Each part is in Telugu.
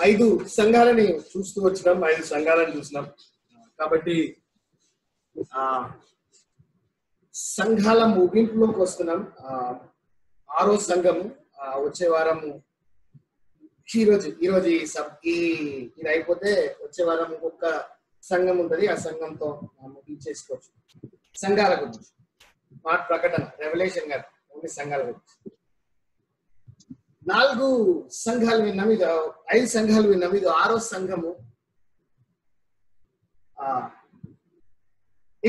ఐదు సంఘాలని చూస్తూ వచ్చినాం, 5 సంఘాలను చూసినాం. కాబట్టి సంఘాల ముగింపులోకి వస్తున్నాం. 6వ సంఘము వచ్చే వారము, ఈరోజు ఇది అయిపోతే వచ్చే వారం ఇంకొక సంఘం ఉంటుంది. ఆ సంఘంతో ముగించేసుకోవచ్చు. సంఘాల గురించి మాట ప్రకటన, రెవల్యూషన్ గారు ఓన్లీ సంఘాల గురించి 4 సంఘాలు విన్నాం. ఇది 5 సంఘాలు విన్నాం. ఇది 6వ సంఘము.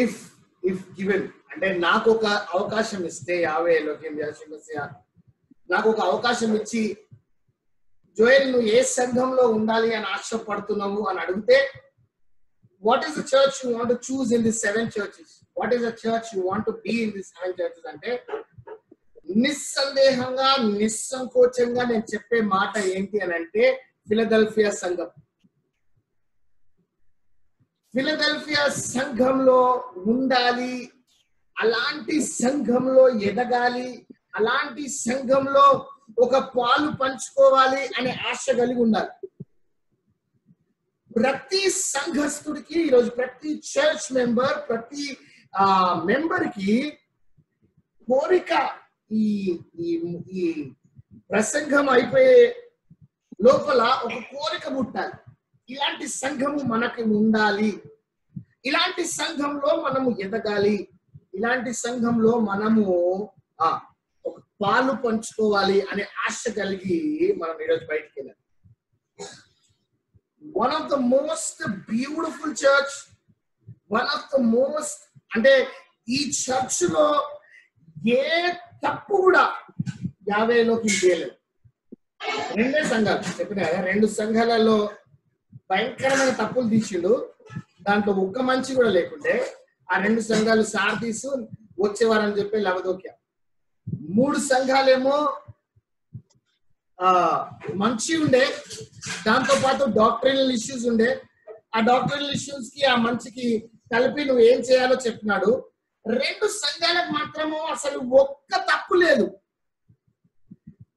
ఇఫ్ గివెన్ అంటే నాకు ఒక అవకాశం ఇస్తే, నాకు ఒక అవకాశం ఇచ్చి, జోయల్ నువ్వు ఏ సంఘంలో ఉండాలి అని ఆశపడుతున్నావు అని అడిగితే, what is the church you want to choose in these 7 churches? What is the church you want to be in these 7 churches? అంటే నిస్సందేహంగా నిస్సంకోచంగా నేను చెప్పే మాట ఏంటి అని అంటే, ఫిలదెల్ఫియా సంఘం. ఫిలదెల్ఫియా సంఘంలో ఉండాలి, అలాంటి సంఘంలో ఎదగాలి, అలాంటి సంఘంలో ఒక పాలు పంచుకోవాలి అనే ఆశ కలిగి ఉండాలి. ప్రతి సంఘస్థుడికి ఈరోజు ప్రతి చర్చ్ మెంబర్, ప్రతి మెంబర్ కి కోరిక, ఈ ప్రసంగం అయిపోయే లోపల ఒక కోరిక పుట్టాలి. ఇలాంటి సంఘము మనకి ఉండాలి, ఇలాంటి సంఘంలో మనము ఎదగాలి, ఇలాంటి సంఘంలో మనము ఒక పాలు పంచుకోవాలి అనే ఆశ కలిగి మనం ఈరోజు బయటికి వెళ్ళాలి. One of the most beautiful church, one of the most అంటే ఈ చర్చ్ లో ఏ తప్పు కూడా యావేలోకి చేయలేదు. 2 సంఘాలు చెప్పిన కదా, 2 సంఘాలలో భయంకరమైన తప్పులు తీసిండు. దాంట్లో ఒక్క మంచి కూడా లేకుంటే ఆ 2 సంఘాలు సార్దీసు, వచ్చేవారని చెప్పి లవదోక్య. 3 సంఘాలేమో మంచి ఉండే, దాంతో పాటు డాక్టరినల్ ఇష్యూస్ ఉండే. ఆ డాక్టరినల్ ఇష్యూస్ కి ఆ మంచికి కలిపి నువ్వు ఏం చేయాలో చెప్పినాడు. 2 సంఘాలకు మాత్రము అసలు ఒక్క తప్పు లేదు.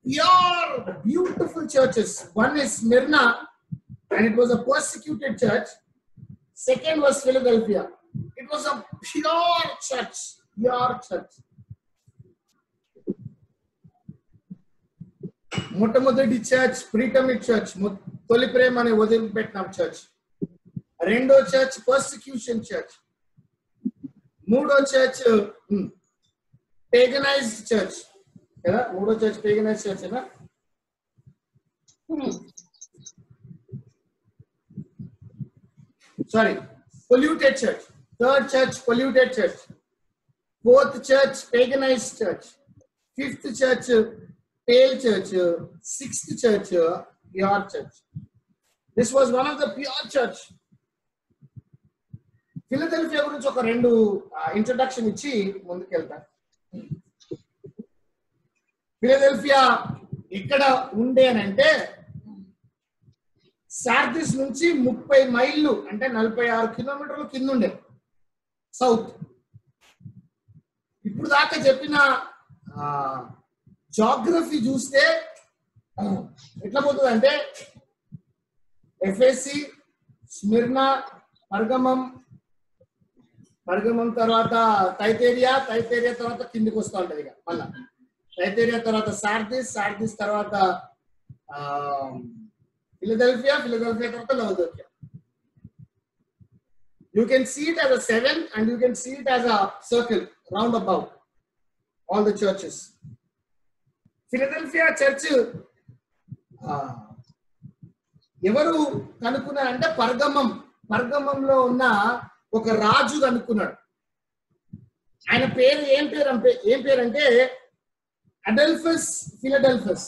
Pure beautiful churches. One is Smyrna and it was a persecuted church. Second was Philadelphia. It was a pure church. మొట్టమొదటి చర్చ్ ప్రీటమిడ్ చర్చ్, తొలి ప్రేమ అని వదిలిపెట్టిన చర్చ్. 2వ చర్చ్ పర్సిక్యూషన్ చర్చ్. 3వ చర్చ్ పేగనైజ్డ్ చర్చ్ కదా. 3వ చర్చ్ పేగనైజ్డ్ చర్చ్ కదా. Sorry, polluted church. 3rd church polluted church. 4th church paganized church. 5th church pale church. 6th church pure church. This was one of the pure church. Philadelphia గురించి ఒక 2 ఇంట్రొడక్షన్ ఇచ్చి ముందుకెళ్తా. ఫిలదెల్ఫియా ఎక్కడ ఉండే అని అంటే, సార్దిస్ నుంచి 30 మైళ్ళు అంటే 46 కిలోమీటర్లు కింద ఉండే సౌత్. ఇప్పుడు దాకా చెప్పిన జాగ్రఫీ చూస్తే ఎట్లా పోతుంది అంటే, ఎఫెసి, స్మిర్నా, పర్గమం తర్వాత తైతేరియా తర్వాత కిందికి వస్తూ ఉంటది. ఇక మళ్ళా తైతేరియా తర్వాత సార్దిస్ తర్వాత ఫిలదెల్ఫియా తర్వాత లవదోక్య. You can see it as a 7 and you can see it as a circle round about all the churches. Philadelphia church ఎవరు కనుక్కున్నారంటే, పర్గమంలో ఉన్న ఒక రాజు కనుక్కున్నాడు. ఆయన పేరు ఏం పేరు అంటే అడల్ఫస్ ఫిలడెల్ఫస్.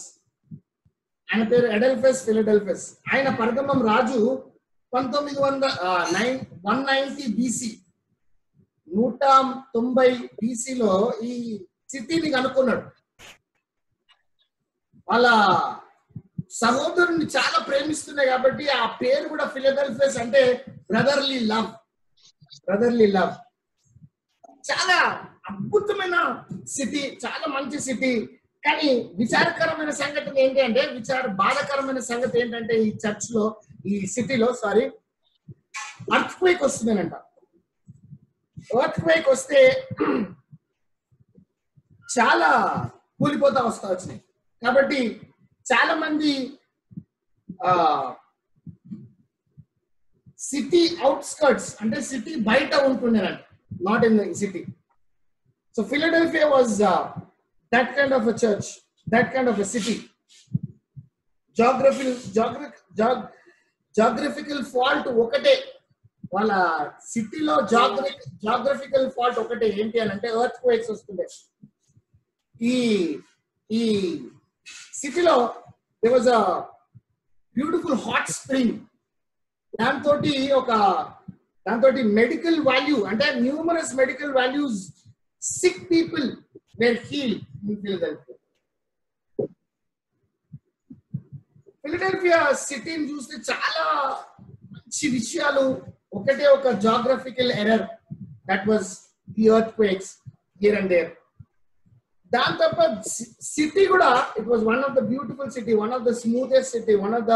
ఆయన పేరు అడల్ఫస్ ఫిలడెల్ఫస్. ఆయన పర్గమం రాజు 190 బీసీ, 190 బీసీలో ఈ సిటీని కనుక్కున్నాడు. వాళ్ళ సహోదరుని చాలా ప్రేమిస్తున్నాయి కాబట్టి ఆ పేరు కూడా ఫిలడెల్ఫియస్ అంటే బ్రదర్లీ లవ్. చాలా అద్భుతమైన సిటీ, చాలా మంచి సిటీ. కానీ విచారకరమైన సంగతి ఏంటి అంటే బాధాకరమైన సంగతి ఏంటంటే ఈ చర్చ్ లో ఈ సిటీలో అర్త్ క్వేక్ వస్తుందనంట. ఎర్త్ క్వేక్ వస్తే చాలా కూలిపోతా వచ్చినాయి. కాబట్టి చాలా మంది సిటీ అవుట్స్కర్ట్స్ అంటే సిటీ బయట ఉంటుండేనంట, not in the city. So Philadelphia was that kind of a church, that kind of a city. Geographical fault ఒకటే, వాళ్ళ సిటీలో జాగ్రఫికల్ ఫాల్ట్ ఒకటే. ఏంటి అని అంటే ఎర్త్ క్వేక్స్ వస్తుండే. ఈ సిటీలో there was a beautiful hot spring. దాంతో మెడికల్ వాల్యూ అంటే numerous medical values, sick people were healed in Philadelphia. Philadelphia సిటీని చూస్తే చాలా మంచి విషయాలు. ఒకటే ఒక geographical error, that was the earthquakes here and there. దాని తప్ప సిటీ కూడా it was one of the beautiful city, one of the smoothest city, one of the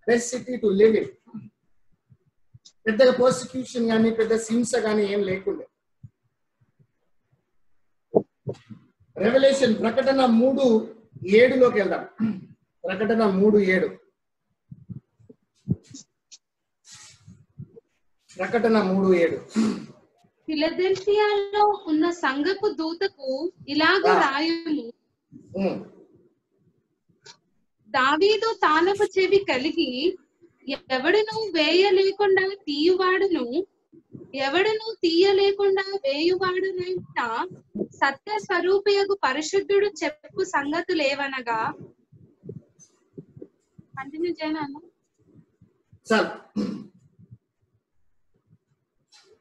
best city to live in. పెద్దగా పర్సిక్యూషన్ కానీ పెద్ద హింస కానీ ఏం లేకుండే. రెవల్యూషన్ ప్రకటన 3:7లోకి వెళ్దాం. ప్రకటన 3:7. ప్రకటన 3:7. ఫిలదెల్ఫియాలో ఉన్న సంఘపు దూతకు ఇలాగూ రాయుము, దావీదు తాళపు చెవి కలిగి ఎవడును వేయలేకుండా తీయువాడును ఎవడును తీయలేకుండా వేయువాడునైన సత్య స్వరూపియగు పరిశుద్ధుడు చెప్పు సంగతులేవనగా. కంటిన్యూ చేయను.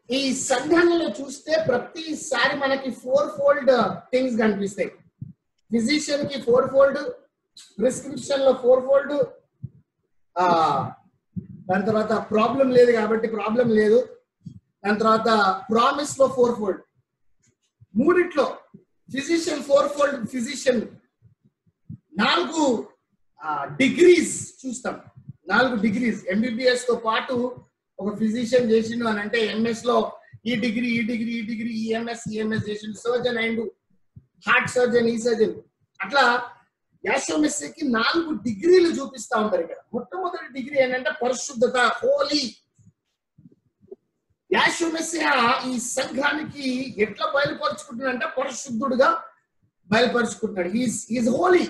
ఈ సంఘాలలో చూస్తే ప్రతిసారి మనకి 4-fold థింగ్స్ కనిపిస్తాయి. ఫిజిషియన్ కి 4-fold, ప్రిస్క్రిప్షన్ లో 4-fold, దాని తర్వాత ప్రాబ్లం లేదు కాబట్టి ప్రాబ్లం లేదు, దాని తర్వాత ప్రామిస్ లో 4-fold. మూడిట్లో ఫిజిషియన్ 4-fold ఫిజిషియన్, 4 డిగ్రీస్ చూస్తాం. 4 డిగ్రీస్ MBBS తో పాటు ఒక ఫిజిషియన్ చేసిండు అని అంటే MS లో ఈ డిగ్రీ EMS చేసిండు, సర్జన్ అయిండు, హార్ట్ సర్జన్, ఈ సర్జన్. అట్లా యాషో మెస్సీకి 4 డిగ్రీలు చూపిస్తా ఉంటారు ఇక్కడ. మొట్టమొదటి డిగ్రీ ఏంటంటే పరిశుద్ధత, హోలీ. యాషో మెస్సియా ఈ సంఘానికి ఎట్లా బయలుపరుచుకుంటున్నాడంటే పరిశుద్ధుడుగా బయలుపరుచుకుంటున్నాడు. ఈజ్ హోలీ.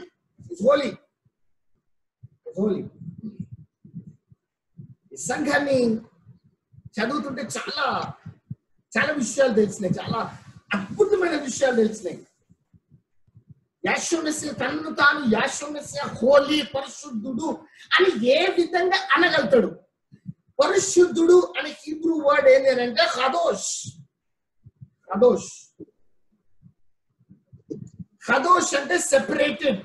ఈ సంఘాన్ని చదువుతుంటే చాలా చాలా విషయాలు తెలిసినాయి, చాలా అద్భుతమైన విషయాలు తెలిసినాయి. యాషో మెస్సియా తనను తాను యాషో మెస్సియా హోలీ, పరిశుద్ధుడు అని ఏ విధంగా అనగలుగుతాడు? పరిశుద్ధుడు అనే హీబ్రూ వర్డ్ ఏంటి అంటే హదోష్. హదోష్ అంటే సెపరేటెడ్,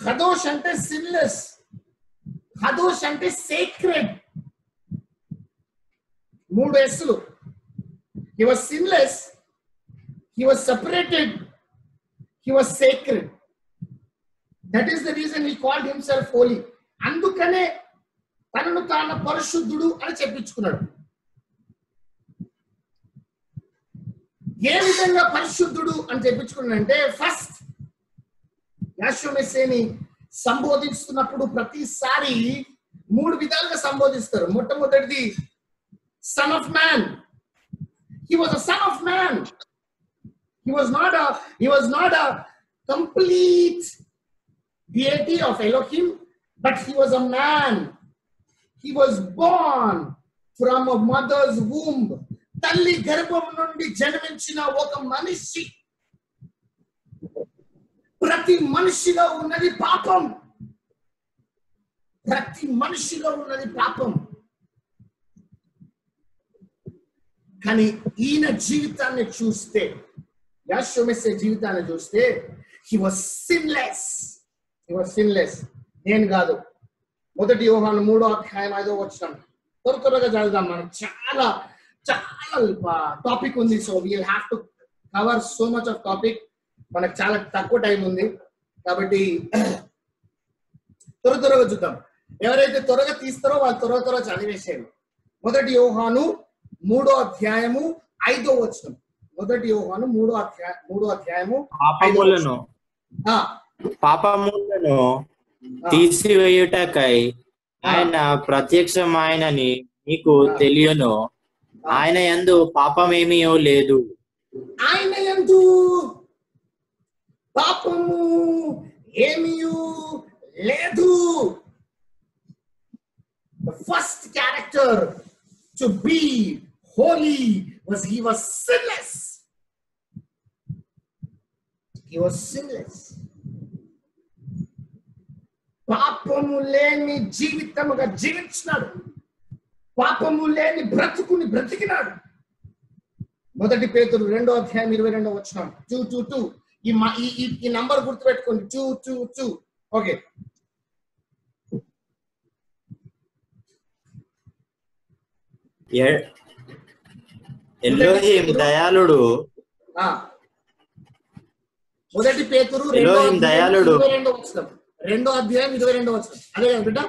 హదోష్ అంటే సిన్లెస్, హదోష్ అంటే సేక్రెడ్. 3 ఎస్లు. He was sinless, he was separated, he was sacred. That is the reason he called himself holy. అందుకనే తనను తాను పరిశుద్ధుడు అని చెప్పించుకున్నాడు. ఏ విధంగా పరిశుద్ధుడు అని చెప్పించుకున్నాడంటే, ఫస్ట్ యాషో మెస్సీని సంబోధిస్తున్నప్పుడు ప్రతిసారి 3 విధాలుగా సంబోధిస్తారు. మొట్టమొదటిది son of man. He was a son of man. He was not a complete deity of Elohim, but he was a man. He was born from a mother's womb. తల్లి గర్భం నుండి జన్మించిన ఒక మనిషి. ప్రతి మనిషిలో ఉన్నది పాపం. కానీ ఈయన జీవితాన్ని చూస్తే, యాషో మెస్సియా జీవితాన్ని చూస్తే, he was sinless. నేను కాదు. 1 యోహాను 3:5 త్వరగా చదువుదాం. మనం చాలా టాపిక్ ఉంది. So we'll have to cover so much of topic. మనకు చాలా తక్కువ టైం ఉంది. కాబట్టి త్వరగా చూద్దాం. ఎవరైతే త్వరగా తీస్తారో వాళ్ళు త్వరగా చదివేసేయండి. 1 యోహాను 3వ అధ్యాయము 5వ వచనం. 1 యోహాను 3వ అధ్యాయము పాపములను తీసివేయుటకై ఆయన ప్రత్యక్షమైనని నీకు తెలియను. ఆయన యందు పాపమేమీయో లేదు. ఆయన యందు పాపము ఏమీయో లేదు. The first character to be holy was he was sinless. He was sinless. పాపము లేని జీవితముగా జీవించినాడు. పాపము లేని బ్రతుకుని బ్రతికినాడు. 1 పేతురు 2వ అధ్యాయం 22వ వచనం 2:22. ఈ నంబర్ గుర్తుపెట్టుకోండి, 2:22. ఓకే, ఎలోహిం దయాళుడు. 1 పేతురు 2వ అధ్యాయం 22వ వచనం. 2వ అధ్యాయం 22వ వచనం. అదే కదా బిడ్డ?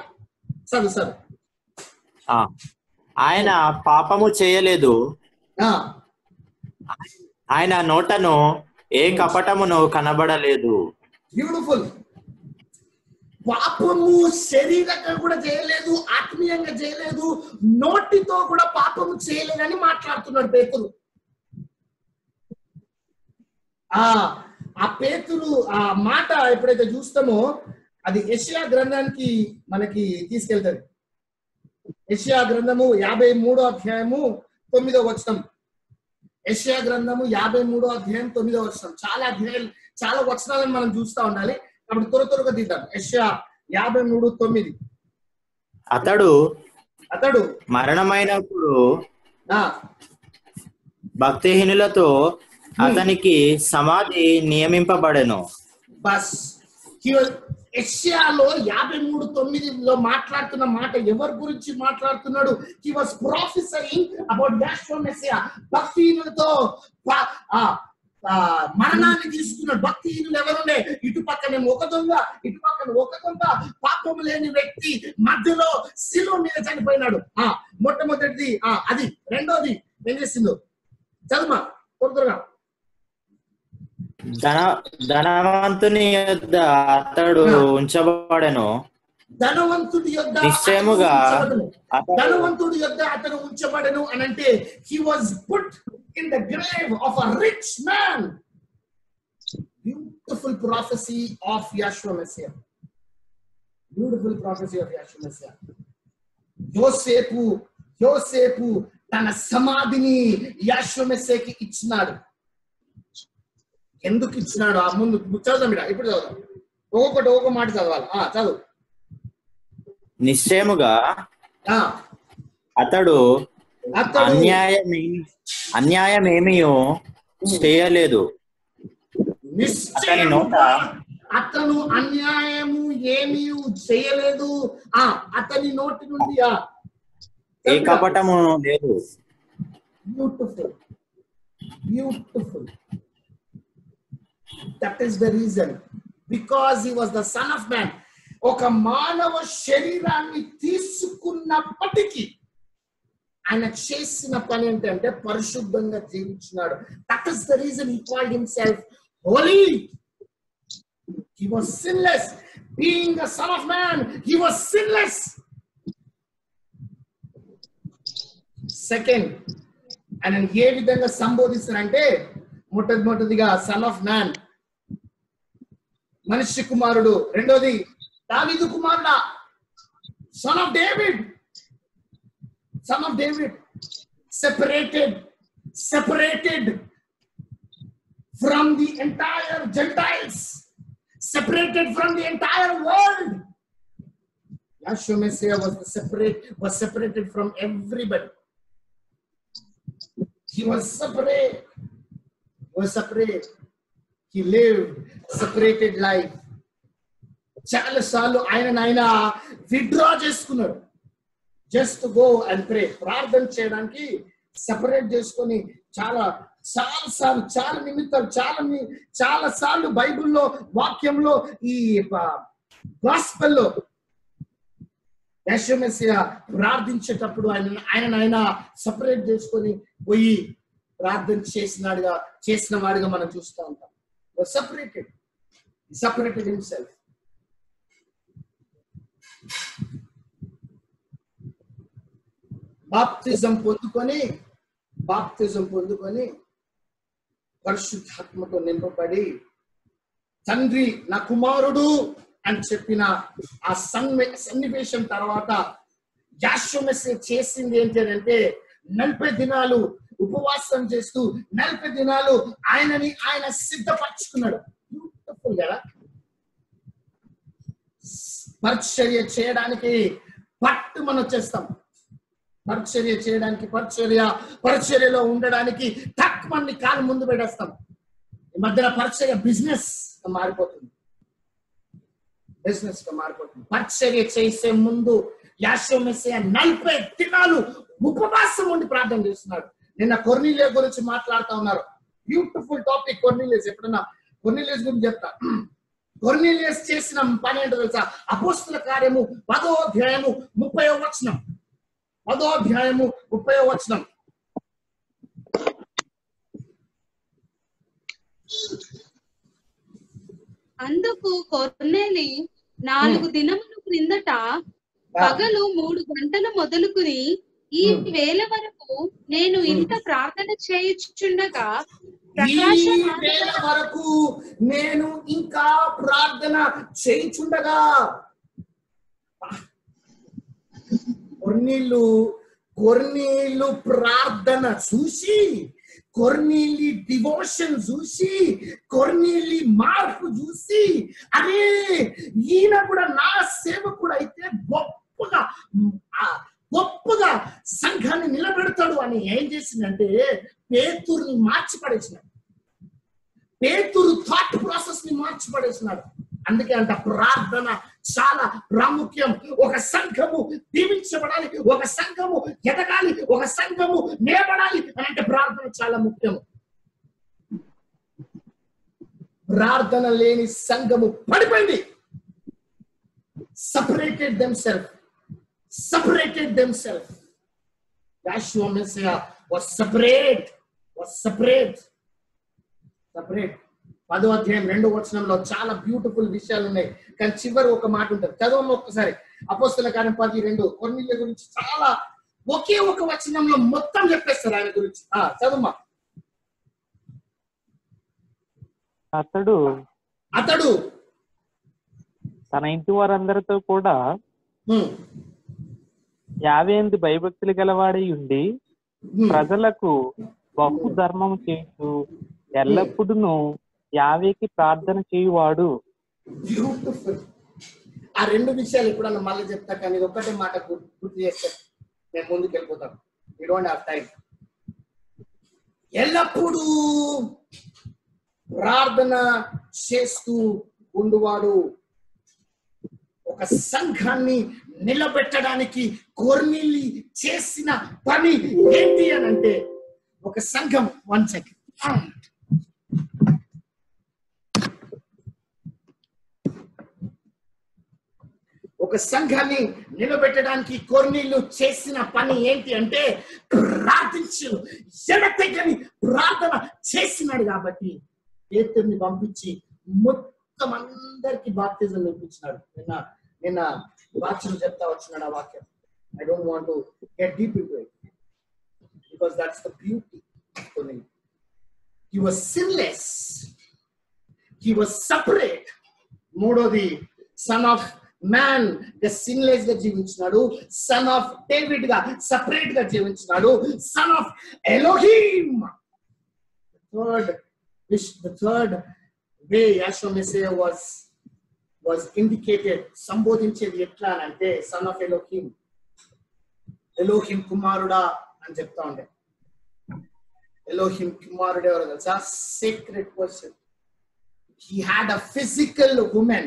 చదువు. ఆయన పాపము చేయలేదు. ఆయన నోటను ఏ కపటమును కనబడలేదు. బ్యూటిఫుల్. పాపము శరీరంగా కూడా చేయలేదు, ఆత్మీయంగా చేయలేదు, నోటితో కూడా పాపము చేయలేదని మాట్లాడుతున్నాడు పేతురు. ఆ పేతురు ఆ మాట ఎప్పుడైతే చూస్తామో అది యెషయా గ్రంథానికి మనకి తీసుకెళ్తారు. యెషయా గ్రంథము 53వ అధ్యాయము 9వ వచనం. యెషయా గ్రంథము 53వ అధ్యాయం 9వ వచనం. చాలా వచనాలను మనం చూస్తూ ఉండాలి. కాబట్టి త్వరగా తీద్దాం. యెషయా 53:9. అతడు మరణమైనప్పుడు భక్తిహీనులతో అతనికి సమాధి నియమింపబడెను. బస్ యెషయాలో 53:9లో మాట్లాడుతున్న మాట ఎవరి గురించి మాట్లాడుతున్నాడు? He was professoring about Yashua Messiah. భక్తిహీనులతో మరణాన్ని తీసుకున్నాడు. భక్తిహీనులు ఎవరుండే? ఇటు పక్కనే ఒక దొంగ, ఇటు పక్కన ఒక దొంగ, పాపం లేని వ్యక్తి మధ్యలో శిలువ మీద చనిపోయినాడు. మొట్టమొదటిది అది. రెండోది ఏం చేసిందో చదువుమా త్వరగా. ధనవంతుని యొద్ద అతడు ఉంచబడెను. ధనవంతుడి యొద్ద అతను ఉంచబడెను అని అంటే he was put in the grave of a rich man. Beautiful prophecy of Yeshua Messiah. Beautiful prophecy of Yeshua Messiah. యోసేపు తన సమాధిని యెషువా మెస్సియాకి ఇచ్చినాడు. ఎందుకు ఇచ్చినాడు? ఆ ముందు చదువుదాం. ఇప్పుడు చదువుదాం. ఒక్కొక్క మాట చదవాలి. చదువు. నిశ్చయముగా అతడు అన్యాయమేమీయో చేయలేదు. అతను అన్యాయము ఏమీ చేయలేదు. అతని నోటి నుండి ఏ కపటము లేదు. Beautiful. That is the reason. Because he was the son of man. ఒక మానవ శరీరాన్ని తీసుకున్నప్పటికీ ఆయన చేసిన పని ఏంటంటే పరిశుద్ధంగా జీవించినాడు. That is the reason he called himself holy. He was sinless. Being the son of man, he was sinless. Second, ఆయన ఏ విధంగా సంబోధిస్తారంటే మొట్టమొదటిగా సన్ ఆఫ్ మ్యాన్, మనిషి కుమారుడు. రెండోది దావీదు కుమారుడా, son of David. separated from the entire Gentiles, separated from the entire world. Yeshua Messiah was separated from everybody. He was separate. He lived separated life. చాలా సార్లు ఆయన విత్డ్రా చేసుకున్నాడు. Just go and pray. ప్రార్థన చేయడానికి సెపరేట్ చేసుకొని చాలా నిమిత్తాలు చాలా సార్లు బైబిల్లో వాక్యంలో ఈ గాస్పెల్లో యేసు మెస్సియా ప్రార్థించేటప్పుడు ఆయన సపరేట్ చేసుకొని పోయి ప్రార్థన చేసిన వాడిగా మనం చూస్తూ ఉంటాం. separated himself. బాప్తిజం పొందుకొని పరిశుద్ధాత్మతో నింపబడి తండ్రి నా కుమారుడు అని చెప్పిన ఆ సన్నివేశం తర్వాత యేసు మెస్సియా చేసింది ఏంటి అంటే 40 దినాలు ఉపవాసం చేస్తూ 40 దినాలు ఆయన సిద్ధపరచుకున్నాడు. బ్యూటిఫుల్ కదా. పరిచర్య చేయడానికి పట్టు మనం వచ్చేస్తాం. పరిచర్య చేయడానికి పరిచర్యలో ఉండడానికి తక్కువ కాలు ముందు పెట్టేస్తాం. ఈ మధ్యన పరిచర్య బిజినెస్ గా మారిపోతుంది. పరిచర్య చేసే ముందు యేసు మెస్సియా 40 దినాలు ఉపవాసం ఉండి ప్రార్థన చేస్తున్నాడు. నిన్న కొర్నేలియస్ గురించి మాట్లాడుతూ ఉన్నారు. Beautiful topic Cornelius. ఎప్పుడన్నా కొర్నేలియస్ గురించి చెప్తా. కొర్నేలియస్ చేసిన పని ఏంటో తెలుసా? అపోస్తల కార్యము 10వ అధ్యాయము 30వ వచనం. 10వ అధ్యాయము 30వ వచనం. అందుకు కొర్నేలి 4 దినముల క్రిందట పగలు 3 గంటలు మొదలుకుని ఈ వేళ వరకు నేను ఇంత ప్రార్థన చేయుచుండగా నేను ఇంకా ప్రార్థన చేయుచుండగా కొర్నేలు ప్రార్థన చూసి, కొర్నేలి డివోషన్ చూసి, కొర్నేలి మార్పు చూసి, అరే ఈయన కూడా నా సేవకుడు అయితే గొప్పగా సంఘాన్ని నిలబెడతాడు అని ఏం చేసిందంటే పేతురుని మార్చి పడేసినాడు. పేతురు థాట్ ప్రాసెస్ ని మార్చి పడేసినాడు. అందుకే అంట ప్రార్థన చాలా ప్రాముఖ్యం. ఒక సంఘము దీవించబడాలి, ఒక సంఘము ఎదగాలి, ఒక సంఘము నిలబడాలి అని అంటే ప్రార్థన చాలా ముఖ్యం. ప్రార్థన లేని సంఘము పడిపోయింది. separated themselves. Yeshua Messiah was separate. 10వ అధ్యాయం 2వ వచనంలో చాలా బ్యూటిఫుల్ విషయాలు ఉన్నాయి. కానీ చివరి ఒక మాట ఉంటుంది. చదవమ్మ ఒక్కసారి. అపోస్తల కార్యం 10:2. కొర్నేలియస్ గురించి చాలా ఒకే ఒక వచనంలో మొత్తం చెప్పేస్తారు ఆయన గురించి. చదవమ్మా. అతడు తన ఇంటి వారందరితో కూడా 50 భయభక్తులు గలవాడై ఉండి ప్రజలకు బహు ధర్మం చేస్తూ ఎల్లప్పుడూ యావేకి ప్రార్థన చేయువాడు. బ్యూటిఫుల్. ఆ 2 విషయాలు ఎప్పుడన్నా మళ్ళీ చెప్తా, కానీ ఒకటే మాట గుర్తు చేస్తే నేను ముందుకు వెళ్ళిపోతాను. You don't have time. ఎల్లప్పుడూ ప్రార్థన చేస్తూ ఉండువాడు. ఒక సంఘాన్ని నిలబెట్టడానికి కొర్నేలి చేసిన పని ఏంటి అని అంటే, ఒక సంఘం 1 సెకండ్. ఒక సంఘాన్ని నిలబెట్టడానికి కొర్నేలి చేసిన పని ఏంటి అంటే ప్రార్థించు, ఎడతెగని ప్రార్థన చేసినాడు. కాబట్టి పేతురుని పంపించి మొత్తం అందరికి బాప్తిజం నేర్పించినాడు. నిన్న వాక్యం చెప్తా వచ్చినాడు ఆ వాక్యం. I don't want to get deep into it because that's the beauty of Kornelius. He was sinless. He was separate. మూడోది son of man గా sinless గా జీవించినాడు. son of David గా separate గా జీవించినాడు. son of Elohim. The third way Yeshua Messiah was indicated, సంబోధించేది ఎట్లా అంటే son of Elohim. ఎలోహిం కుమారుడా అని చెప్తా ఉండే. ఎలోహిం కుమారుడు ఎవరో తెలుసా? Secret person. He had a physical woman.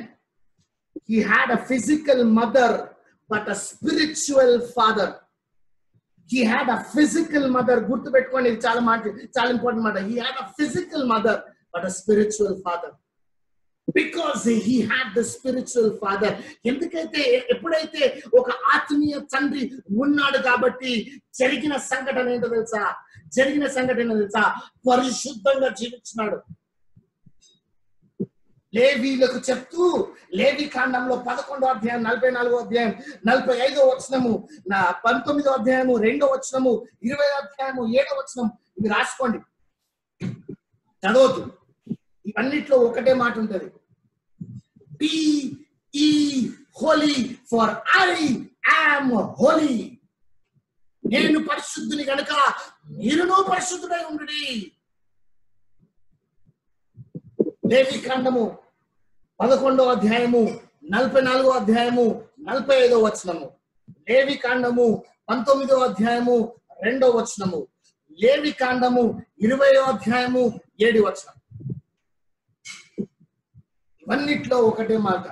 He had a physical mother, but a spiritual father. he had a physical mother. గుర్తు పెట్టుకోండి, ఇది చాలా ఇంపార్టెంట్ మాట. He had a physical mother but a spiritual father. Because he had the spiritual father. ఎందుకైతే ఎప్పుడైతే ఒక ఆత్మీయ తండ్రి ఉన్నాడు కాబట్టి జరిగిన సంఘటన ఏంటో తెలుసా? పరిశుద్ధంగా జీవించినాడు. లేవీలకు చెప్తూ లేవి కాండంలో 11వ అధ్యాయం 44వ అధ్యాయం 45వ వచనము 19వ అధ్యాయము 2వ వచనము 20వ అధ్యాయము 7వ వచనం ఇవి రాసుకోండి, చదవద్దు. ఇవన్నిట్లో ఒకటే మాట ఉంటది, be ye holy for I am holy. నేను పరిశుద్ధుని గనుక మీరును పరిశుద్ధుడై ఉండుడి. లేవి కాండము 11వ అధ్యాయము 44వ అధ్యాయము 45వ వచనము, లేవి కాండము 19వ అధ్యాయము 2వ వచనము, లేవి కాండము 20వ అధ్యాయము 7వ వచనం. ఇవన్నిట్లో ఒకటే మాట,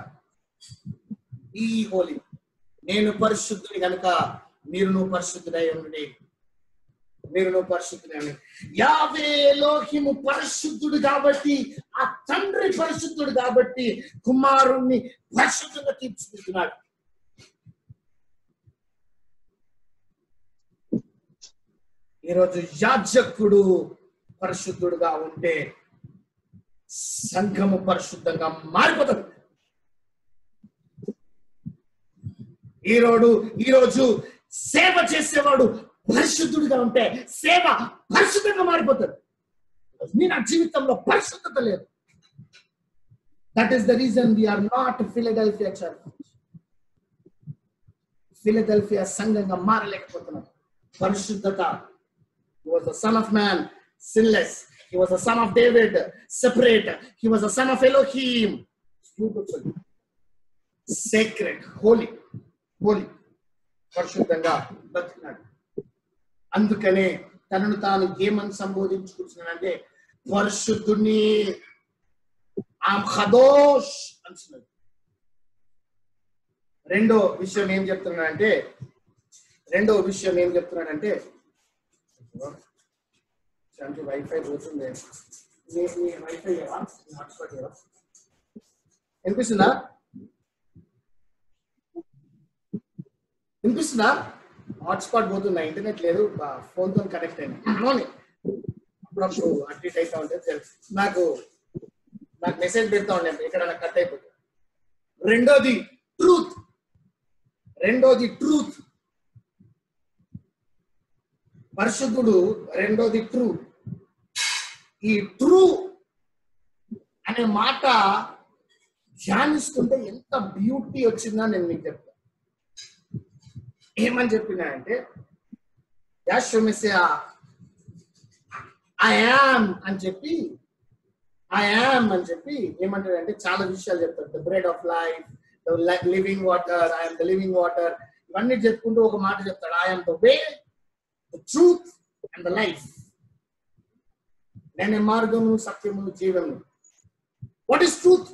ఈ హోలీ, నేను పరిశుద్ధుని కనుక మీరును పరిశుద్ధుడై ఉండండి. యావే ఎలోహిము పరిశుద్ధుడు కాబట్టి, ఆ తండ్రి పరిశుద్ధుడు కాబట్టి కుమారుణ్ణి పరిశుద్ధంగా తీర్చిదిద్దుతున్నాడు. ఈరోజు యాజకుడు పరిశుద్ధుడుగా ఉంటే సంఘము పరిశుద్ధంగా మారిపోతుంది. ఈరోజు సేవ చేసేవాడు పరిశుద్ధుడిగా ఉంటే సేవ పరిశుద్ధంగా మారిపోతుంది. నా జీవితంలో పరిశుద్ధత లేదు. That is the reason we're not Philadelphia church. Philadelphia సంఘంగా మారలేకపోతున్నాం. పరిశుద్ధత. He was the son of man, sinless. He was the son of David, separate. He was the son of Elohim, beautiful, sacred, holy. పరిశుద్ధంగా బతికినాడు. అందుకనే తనను తాను ఏమని సంబోధించుకుంటున్నాడంటే పరిశుద్ధుని, ఆమ్ ఖదోష్ అంటున్నాడు. రెండో విషయం ఏం చెప్తున్నాడంటే వైఫై పోతుంది. వైఫై హాట్స్పాట్ వినిపిస్తుందా? హాట్స్పాట్ పోతుందా? ఇంటర్నెట్ లేదు, ఫోన్ తో కనెక్ట్ అయింది. అప్పుడప్పుడు అప్డేట్ అవుతా ఉంటే నాకు మెసేజ్ పెడతా ఉండే ఎక్కడైనా కట్ అయిపోతుంది. రెండోది ట్రూత్. పరిశుద్ధుడు రెండోది ట్రూత్. ఈ ట్రూ అనే మాట ధ్యానిస్తుంటే ఎంత బ్యూటీ వచ్చిందా నేను మీకు చెప్తాను. ఏమని చెప్పినా అంటే యాషో మెస్సియా ఐ యామ్ అని చెప్పి ఏమంటాడంటే చాలా విషయాలు చెప్తాడు. The bread of life, the living water, I am the living water, ఇవన్నీ చెప్పుకుంటూ ఒక మాట చెప్తాడు, I am the way, the truth and the life. నేనే మార్గము, సత్యము, జీవము. What is truth?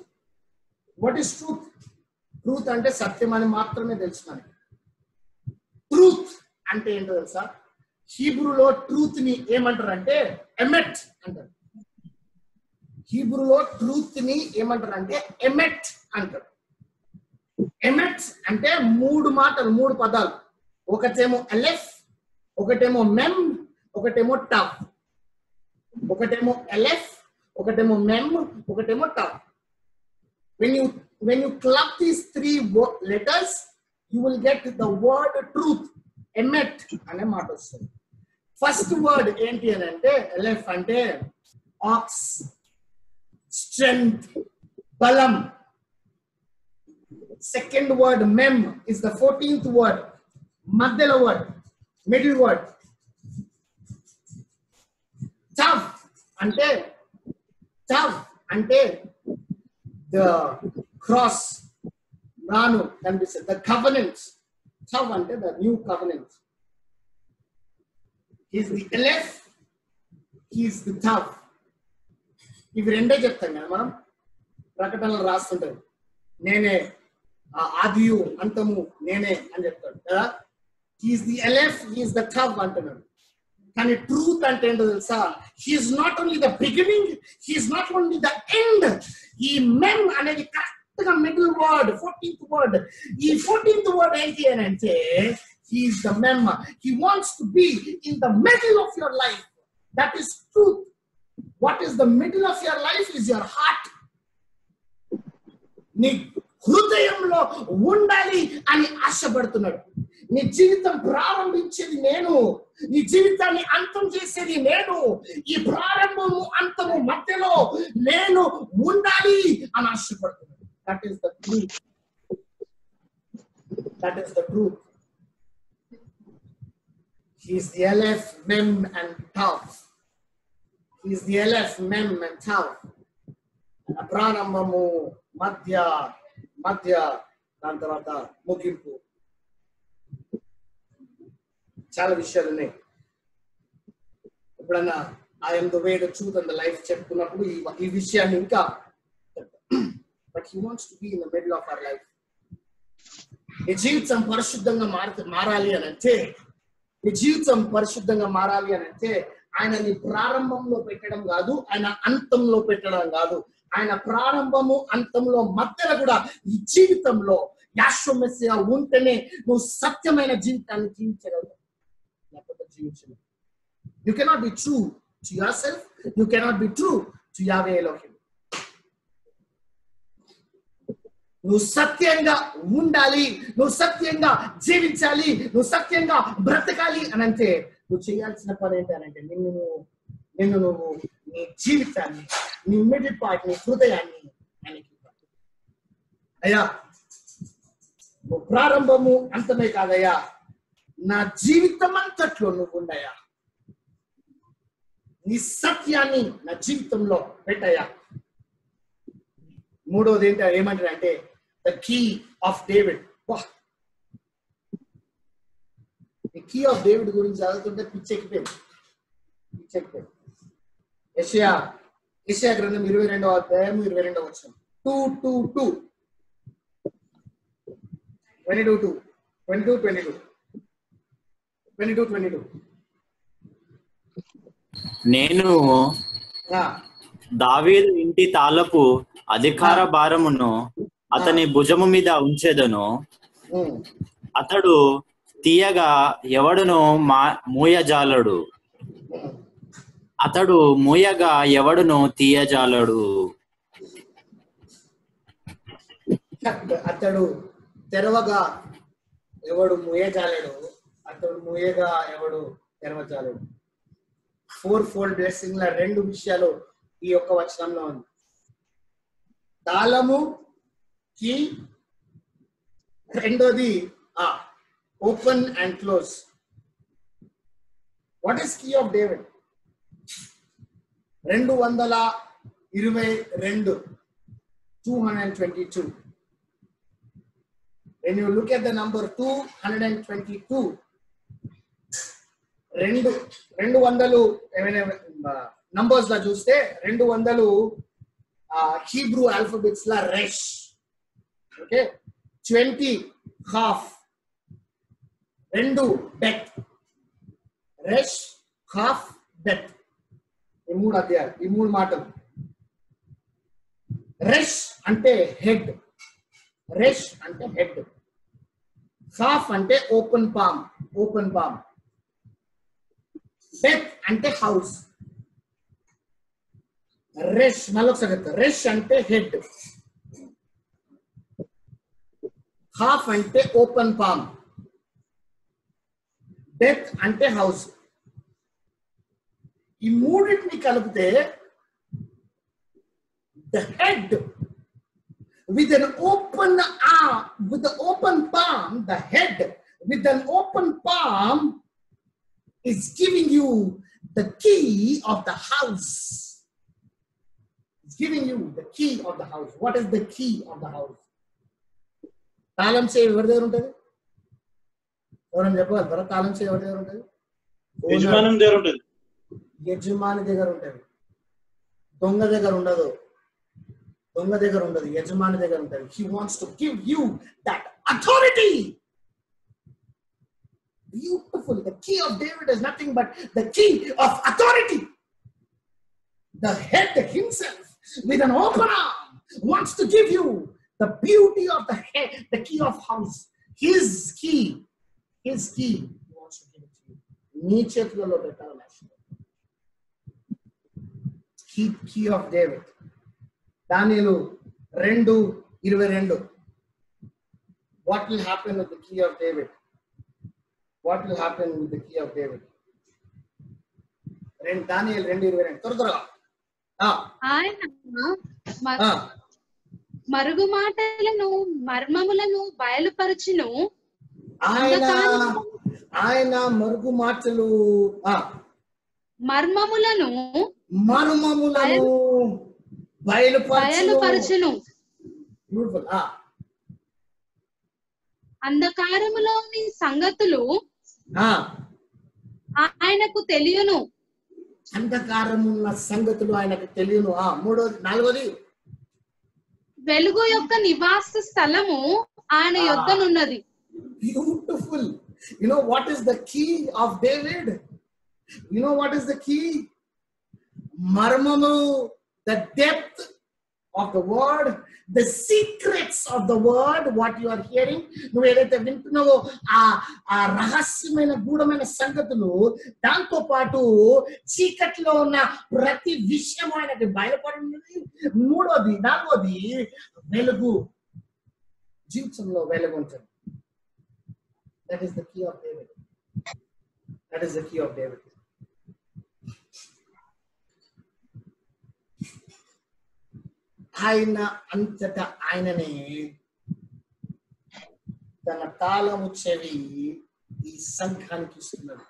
ట్రూత్ అంటే సత్యం అని మాత్రమే తెలుసు మనకి. ట్రూత్ అంటే ఏంటో తెలుసా? హీబ్రూలో ట్రూత్ ని ఏమంటారంటే ఎమెట్ అంటారు. ఎమెట్ అంటారు. ఎమెట్ అంటే మూడు పదాలు. ఒకటేమో ఎలెఫ్, ఒకటేమో మెమ్, ఒకటేమో టఫ్. ఒకటేమో ఎలెఫ్, ఒకటేమో మెమ్, ఒకటేమో tough. When you club these three letters, you will get the word truth. Emet ane మాట వస్తుంది. ఫస్ట్ వర్డ్ ఏంటి అని అంటే ఎలెఫ్ అంటే ఆక్స్, స్ట్రెంగ్త్, బలం. Second word mem is the 14th word, మధ్యలో వర్డ్, మిడిల్ వర్డ్. టఫ్ అంటే the cross, రాను కనిపిస్తుంది. the covenant, టఫ్ అంటే the new covenant. he is the elef, he is the tough. ఇవి రెండే చెప్తాం కదా మనం, ప్రకటనలు రాస్తుంటారు. నేనే ఆదియు అంతము నేనే అని చెప్తాడు కదా. He is the aleph, he is the tav అంటున్నాడు. కానీ ట్రూత్ అంటే ఏంటో తెలుసా? He is not only the beginning, he is not only the end. ఈ మెమ్ అనేది కరెక్ట్ గా మిడిల్ వర్డ్, 14th వర్డ్. ఈ 14th వర్డ్ ఏంటి అని అంటే he is the mem. He wants to be in the middle of your life. That is truth. What is the middle of your life? Is your heart. నీ హృదయంలో ఉండాలి అని ఆశపడుతున్నాడు. నీ జీవితం ప్రారంభించేది నేను, నీ జీవితాన్ని అంతం చేసేది నేను. ఈ ప్రారంభము అంతము మధ్యలో నేను ఉండాలి అని ఆశపడుతున్నాడు. That is the truth. That is the truth. He is the aleph, mem and tav. He is the aleph, mem and tav. ప్రారంభము, మధ్య, దాని తర్వాత ముగింపు. చాలా విషయాలు ఉన్నాయి. ఎప్పుడన్నా I am the way, the truth and the life చెప్పుకున్నప్పుడు ఈ విషయాన్ని ఇంకా, but he wants to be in the middle of our life. నీ జీవితం పరిశుద్ధంగా మారాలి అని అంటే, నీ జీవితం పరిశుద్ధంగా మారాలి అని అంటే ఆయన నీ ప్రారంభంలో పెట్టడం కాదు, ఆయన అంతంలో పెట్టడం కాదు. ఆయన ప్రారంభము అంతంలో మధ్యలో కూడా ఈ జీవితంలో యాషో మెస్సియా ఉంటేనే నువ్వు సత్యమైన జీవితాన్ని జీవించగలవు. లేకపోతే జీవించలేవు. You cannot be true to yourself. You cannot be true to Yahweh Elohim. నువ్వు సత్యంగా ఉండాలి, నువ్వు సత్యంగా జీవించాలి, నువ్వు సత్యంగా బ్రతకాలి అని అంటే నువ్వు చేయాల్సిన పని ఏంటి అని అంటే నిన్ను నువ్వు నీ జీవితాన్ని, నీ మిడిల్ పార్ట్, నీ హృదయాన్ని ఆయనకి అయ్యా, నువ్వు ప్రారంభము అంతమే కాదయ్యా, నా జీవితం అంతట్లో నువ్వు ఉండయా, నీ సత్యాన్ని నా జీవితంలో పెట్టయ్యా. మూడోది ఏంటి ఏమంటారు అంటే the key of David. The key of David గురించి చదువుతుంటే పిచ్చెక్కిపోయింది. యెషయా గ్రంథం 22వ అధ్యాయం 22వ వచనం. 22. నేను దావీదు ఇంటి తాళపు అధికార భారమును అతని భుజము మీద ఉంచెదను. అతడు తీయగా ఎవడును మూయజాలడు. అతడు మూయగా ఎవడును తీయజాలడు. అతడు తెరవగా ఎవడు మూయజాలడు, అతడు మూయగా ఎవడు తెరవజాలడు. 4-fold బ్లెస్సింగ్ ల 2 విషయాలు ఈ యొక్క వచనంలో ఉంది. తాళము, కీ, రెండోది open and close. What is key of David? 222. 222. When you look at the number 222, 200 ఏమైనా నంబర్స్ లా చూస్తే 200 హీబ్రూ ఆల్ఫాబెట్స్ లా resh. Okay, 20 kaf, 2 beth. Resh, kaf, beth. ఈ 3 అధ్యాయాలు, ఈ 3 మాటలు. రెష్ అంటే హెడ్. రెష్ అంటే హెడ్. హాఫ్ అంటే ఓపెన్ పామ్. బెత్ అంటే హౌస్. రెష్, మళ్ళొకసారి రెష్ అంటే హెడ్. హాఫ్ అంటే ఓపెన్ పామ్. బెత్ అంటే హౌస్. ఈ మూడింటిని కలిపితే the head with an open arm, with the open palm, the head with an open palm is giving you the key of the house. It's giving you the key of the house. What is the key of the house? తాళం చేయి ఎవరి దగ్గర ఉంటుంది? ఎవరైనా చెప్పగలుగుతారా? తాళం చేయి ఎవరి దగ్గర ఉంటుంది? యజమాని దగ్గర ఉంటుంది. యజమాని దగ్గర ఉంటుంది. దొంగ దగ్గర ఉండదు. యజమాని దగ్గర ఉంటుంది. He wants to give you that authority. beautiful. The key of David is nothing but the key of authority. The head himself with an open arm wants to give you the beauty of the head, the key of house. His key he wants to give it to you. నీ చేతులలో పెట్టాలని key of David. దానియేలు 2:22. What will happen with the key of David? What will happen with the key of David? దానియేలు 2:22. త్వరగా ఆయన మరుగు మాటలను మర్మములను బయలుపరచును. ఆయన మరుగు మాటలు మర్మములను బయలుపరచును. అంధకారములోని సంగతులు ఆయనకు తెలియను. అంధకారమున్న సంగతులు ఆయనకు తెలియను. 4ది వెలుగు యొక్క నివాస స్థలము ఆయన యొద్దనున్నది. Beautiful. You know what is the key of David? You know what is the key? Marmamu, the depth of the word, the secrets of the word, what you are hearing. నువ్వు ఏదైతే వింటున్నావో ఆ రహస్యమైన గూఢమైన సంగతులు, దాంతో పాటు చీకట్లో ఉన్న ప్రతి విషయం ఆయనకి బయలుపడినది. 4ది వెలుగు. జీవితంలో వెలుగు ఉంటుంది. That is the key of David. That is the key of David. ఆయన అంతటా ఆయననే తన తాళము చెవి ఈ సంఘానికి ఇస్తున్నాడు.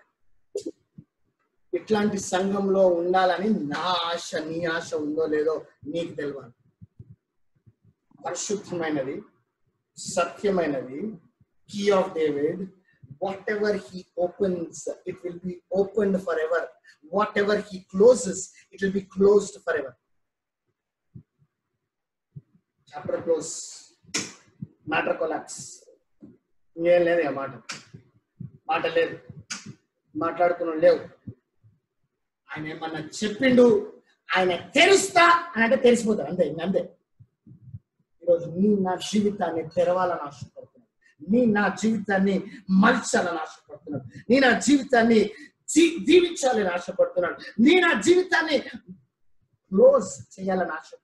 ఇట్లాంటి సంఘంలో ఉండాలని నా ఆశ, నీ ఆశ ఉందో లేదో నీకు తెలియాలి. పరిశుద్ధమైనది, సత్యమైనది, key of David. Whatever he opens, it will be opened forever. Whatever he closes, it will be closed forever. Chapter close. Matter collapse. ఇంకేం లేదు. మాట లేదు, మాట్లాడుకున్నాడు లేవు. ఆయన ఏమన్నా చెప్పిండు, ఆయన తెరుస్తా అని అంటే తెరిసిపోతాడు. అంతే. ఈరోజు నీ నా జీవితాన్ని తెరవాలని ఆశపడుతున్నాడు. నీ నా జీవితాన్ని మలచాలని ఆశపడుతున్నాడు. నీ నా జీవితాన్ని దీవించాలని ఆశపడుతున్నాడు. నీ నా జీవితాన్ని క్లోజ్ చేయాలని ఆశపడుతున్నాడు.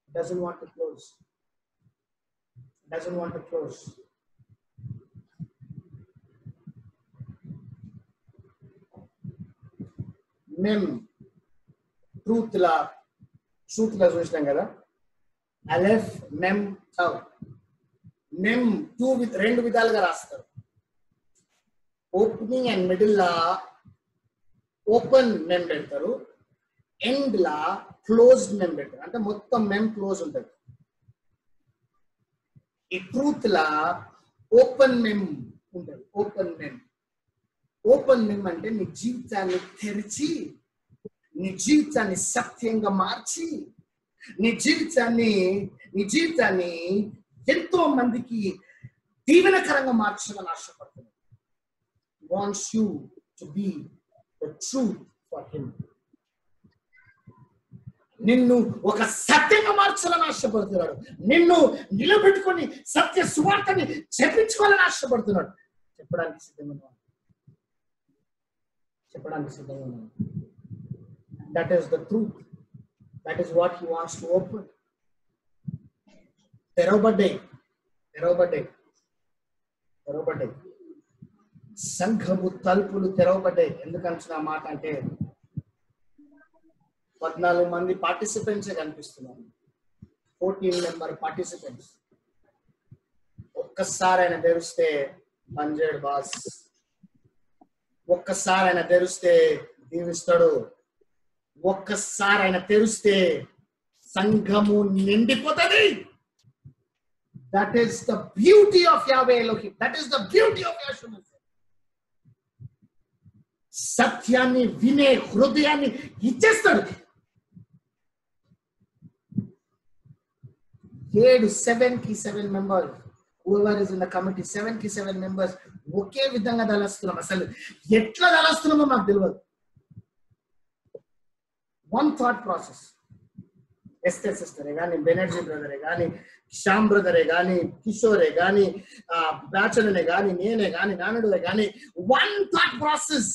Doesn't want to close. మేము ట్రూత్ లా చూసినాం కదా. Aleph mem tav. మెమ్ 2 విధాలుగా రాస్తారు. ఓపెనింగ్ అండ్ మిడిల్ లా ఓపెన్ మెమ్ పెడతారు, ఎండ్ లా క్లోజ్డ్ మెమ్ పెడతారు. అంటే మొత్తం మెమ్ క్లోజ్ ఉంటుంది. ఈ ట్రూత్ లా ఓపెన్ మెమ్ ఉంటుంది. ఓపెన్ మెమ్ అంటే నీ జీవితాన్ని తెరిచి, నీ జీవితాన్ని సత్యంగా మార్చి, నీ జీవితాన్ని ఎంతో మందికి దీవెనకరంగా మార్చాలని ఆశపడుతున్నాడు. Wants you to be the truth for him. నిన్ను ఒక సత్యంగా మార్చాలని ఆశపడుతున్నాడు. నిన్ను నిలబెట్టుకొని సత్య సువార్తని చెప్పించుకోవాలని ఆశపడుతున్నాడు. చెప్పడానికి సిద్ధంగా ఉన్నాడు. That is the truth. That is what he wants to open. తెరవబడ్డాయి. సంఘము తలుపులు తెరవబడ్డాయి. ఎందుకంటున్నా మాట అంటే 14 మంది పార్టిసిపెంట్స్ కనిపిస్తున్నారు. 14 మెంబర్ పార్టిసిపెంట్స్. ఒక్కసారి ఆయన తెరిస్తే పనిచేయడు బాస్. ఒక్కసారి ఆయన తెరిస్తే దీవిస్తాడు. ఒక్కసారి ఆయన తెరిస్తే సంఘము నిండిపోతుంది. That is the beauty of Yahweh Elohim. That is the beauty of Yeshua. సత్యాన్ని వినే హృదయాన్ని ఇచ్చేస్తాడు. 7 members. Whoever is in the committee, 7 members ఒకే విధంగా తలస్తున్నాం. అసలు ఎట్లా తలస్తున్నామో మాకు తెలియదు. One thought process. ఎస్టర్ సిస్టరే కానీ, బెనర్జీ బ్రదరే కానీ, శ్యామ్ బ్రదరే కానీ, కిషోరే కానీ, బ్యాచలనే కానీ, నేనే కానీ, నానుడే కానీ, వన్ థాట్ ప్రాసెస్.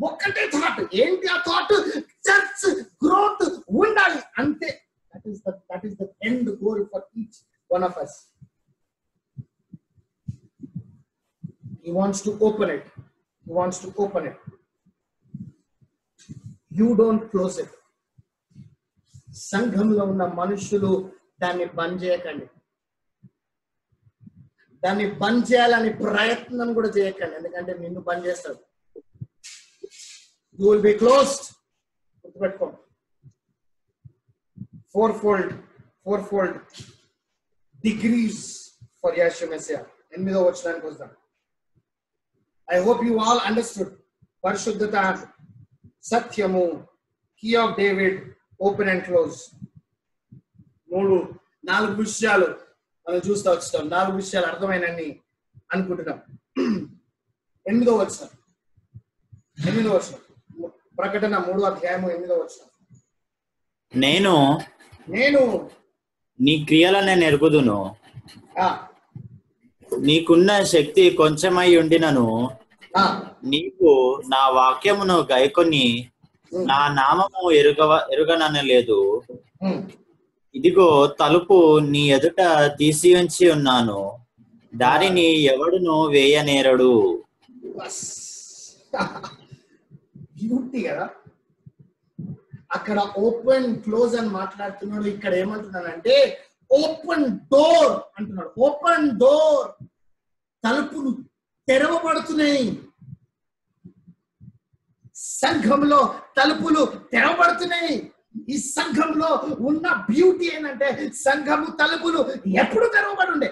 ఒక్కటే థాట్. ఏంటి ఆ థాట్? చర్చ్ గ్రోత్ ఉండాలి అంతే. That is the end goal for each one of us. He wants to open it. He wants to open it. You don't close it. సంఘంలో ఉన్న మనుషులు దాన్ని బంద్ చేయకండి. దాన్ని బంద్ చేయాలని ప్రయత్నం కూడా చేయకండి. ఎందుకంటే నిన్ను బంద్ చేస్తాడు. You will be closed. గుర్తుపెట్టుకోండి. fourfold degrees for Yeshua Messiah. 8వ వచనానికి వద్దాం. I hope you all understood. పరిశుద్ధత, సత్యము, key of David, open and close. 4 విషయాలు మనం చూస్తూ వచ్చాం. 4 విషయాలు అర్థమైనని అనుకుంటున్నాం. 8వ వచనం. ప్రకటన 3వ అధ్యాయము 8వ వచనం. నేను నీ క్రియలను నెరుగుదును, నీకున్న శక్తి కొంచెమై ఉండినను నీకు నా వాక్యమును గైకొని నా నామము ఎరుగనలేదు. ఇదిగో తలుపు నీ ఎదుట తీసి ఉంచి ఉన్నాను, దారిని ఎవడును వేయనేరడు. బ్యూటీ కదా. అక్కడ ఓపెన్ క్లోజ్ అని మాట్లాడుతున్నాడు. ఇక్కడ ఏమంటున్నాడంటే ఓపెన్ డోర్ అంటున్నాడు. Open door. తలుపులు తెరవబడుతున్నాయి. సంఘంలో తలుపులు తెరవబడుతున్నాయి. ఈ సంఘంలో ఉన్న బ్యూటీ ఏంటంటే సంఘము తలుపులు ఎప్పుడు తెరవబడి ఉండే.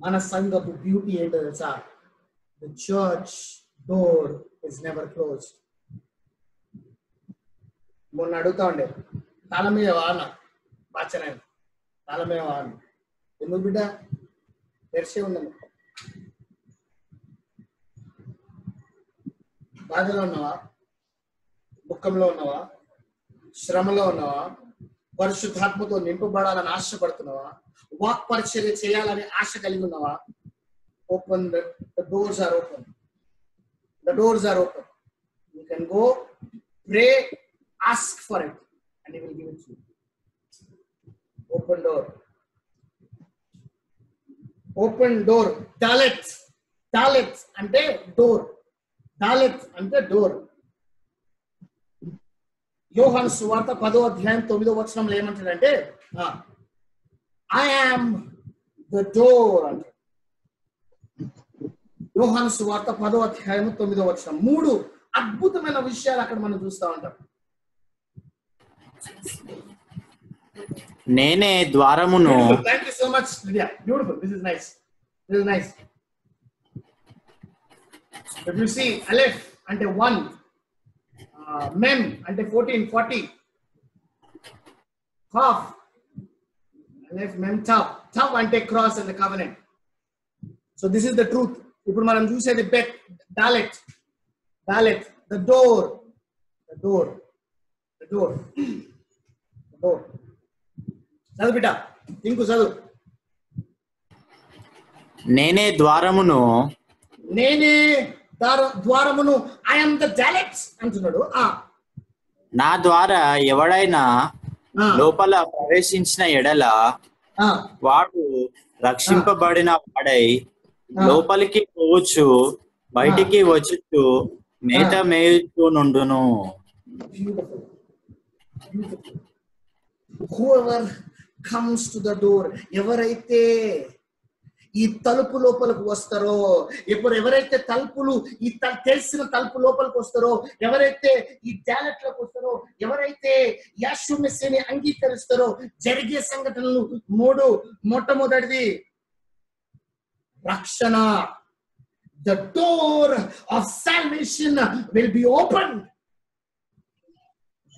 మన సంఘపు బ్యూటీ ఏంటో తెలుసా? The church door is never closed. మొన్న అడుగుతా ఉండే, తాళం మీద వాన బాచనే, తాళం మీద వాన ఎందుకు బిడ్డ తెరిచే ఉందని. బాధలో ఉన్నావా? దుఃఖంలో ఉన్నావా? శ్రమలో ఉన్నావా? పరిశుద్ధాత్మతో నింపబడాలని ఆశపడుతున్నావా? వాక్ పరిచర్య చేయాలని ఆశ కలిగి ఉన్నావా? Open. The doors are open. The doors are open. You can go, pray, ask for it, and He will give it to you. Open door. Open door. Dalet అంటే డోర్. దాలెత్ అంటే డోర్. యోహాను సువార్త 10వ అధ్యాయం 9వ వచనంలో ఏమంటాడంటే I am the door అంటే. యోహాను సువార్త 10వ అధ్యాయం 9వ వచనం. 3 అద్భుతమైన విషయాలు అక్కడ మనం చూస్తా ఉంటాం. నేనే ద్వారమును. Thank you so much, Lydia. Beautiful. This is nice. If you see Aleph అంటే 1, Mem అంటే 14, 40, Kaf, Aleph, Mem, Tav అంటే cross and the covenant. So this is the truth. ఇప్పుడు మనం చూసేది బెత్, Dalet, the door. చదువు బిడ్డ, ఇంకో చదువు. నేనే ద్వారమును. I am the Dalet అంటున్నాడు. నా ద్వారా ఎవడైనా లోపల ప్రవేశించిన ఎడల వాడు రక్షింపబడిన వాడై లోపలికి పోవచ్చు, బయటికి వచ్చుచు మేత మేయుచు నుండును. Whoever comes to the door, ఎవరైతే ఈ తలుపు లోపలికి వస్తారో, ఎవరైతే తలుపులు ఈ తెలిసిన తలుపు లోపలికి వస్తారో, ఎవరైతే ఈ టాలెంట్లకు వస్తారో, ఎవరైతే యేసు మెస్సీని అంగీకరిస్తారో, జరిగే సంఘటనలు 3. మొట్టమొదటిది రక్షణ. The door of salvation will be opened.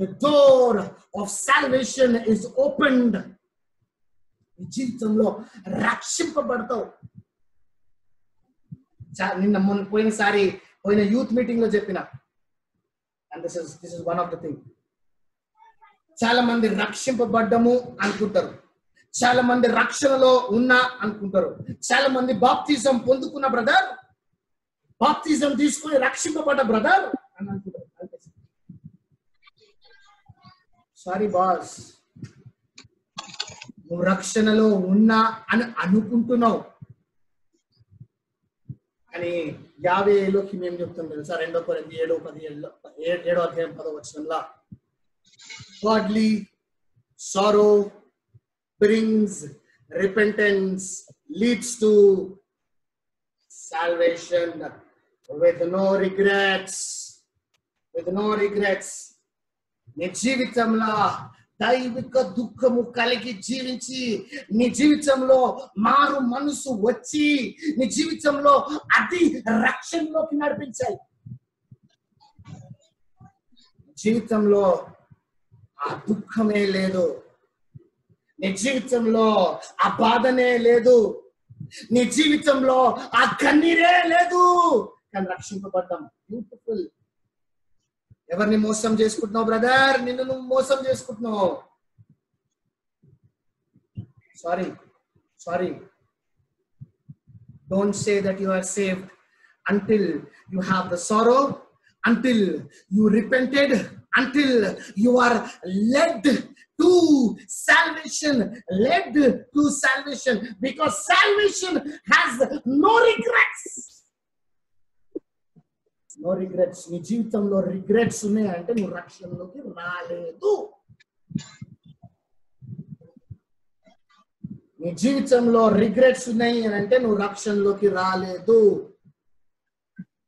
The door of salvation is opened. నీ జీవితంలో రక్షింపబడతావు. నిన్న పోయిన యూత్ మీటింగ్ లో చెప్పిన, and this is one of the thing. చాలా మంది రక్షింపబడ్డము అనుకుంటారు, చాలా మంది రక్షణలో ఉన్నా అనుకుంటారు, చాలా మంది బాప్తిజం పొందుకున్న బ్రదర్, బాప్తిజం తీసుకుని రక్షింపబడ్డ బ్రదర్ అని అనుకుంటారు. సారీ బాస్, నువ్వు రక్షణలో ఉన్నా అని అనుకుంటున్నావు, కానీ యావేలోకి మేము చెప్తాం తెలుసా, 2 Corinthians 7:10 godly sorrow brings repentance, leads to salvation with no regrets. నీ జీవితంలో దైవిక దుఃఖము కలిగి జీవించి, నీ జీవితంలో మారు మనసు వచ్చి, నీ జీవితంలో అది రక్షణలోకి నడిపించాయి. జీవితంలో ఆ దుఃఖమే లేదు, నీ జీవితంలో ఆ బాధనే లేదు, నీ జీవితంలో ఆ కన్నీరే లేదు, కానీ రక్షింపబడ్డాం. బ్యూటిఫుల్. ఎవరిని మోసం చేసుకుంటున్నావు బ్రదర్? నిన్ను నువ్వు మోసం చేసుకుంటున్నావు. Sorry. Don't say that you are saved until you have the sorrow, until you repented, until you are led to salvation, because salvation has no regrets. నీ జీవితంలో రిగ్రెట్స్ ఉన్నాయంటే నువ్వు రక్షణలోకి రాలేదు. నీ జీవితంలో రిగ్రెట్స్ ఉన్నాయి అని అంటే నువ్వు రక్షణలోకి రాలేదు.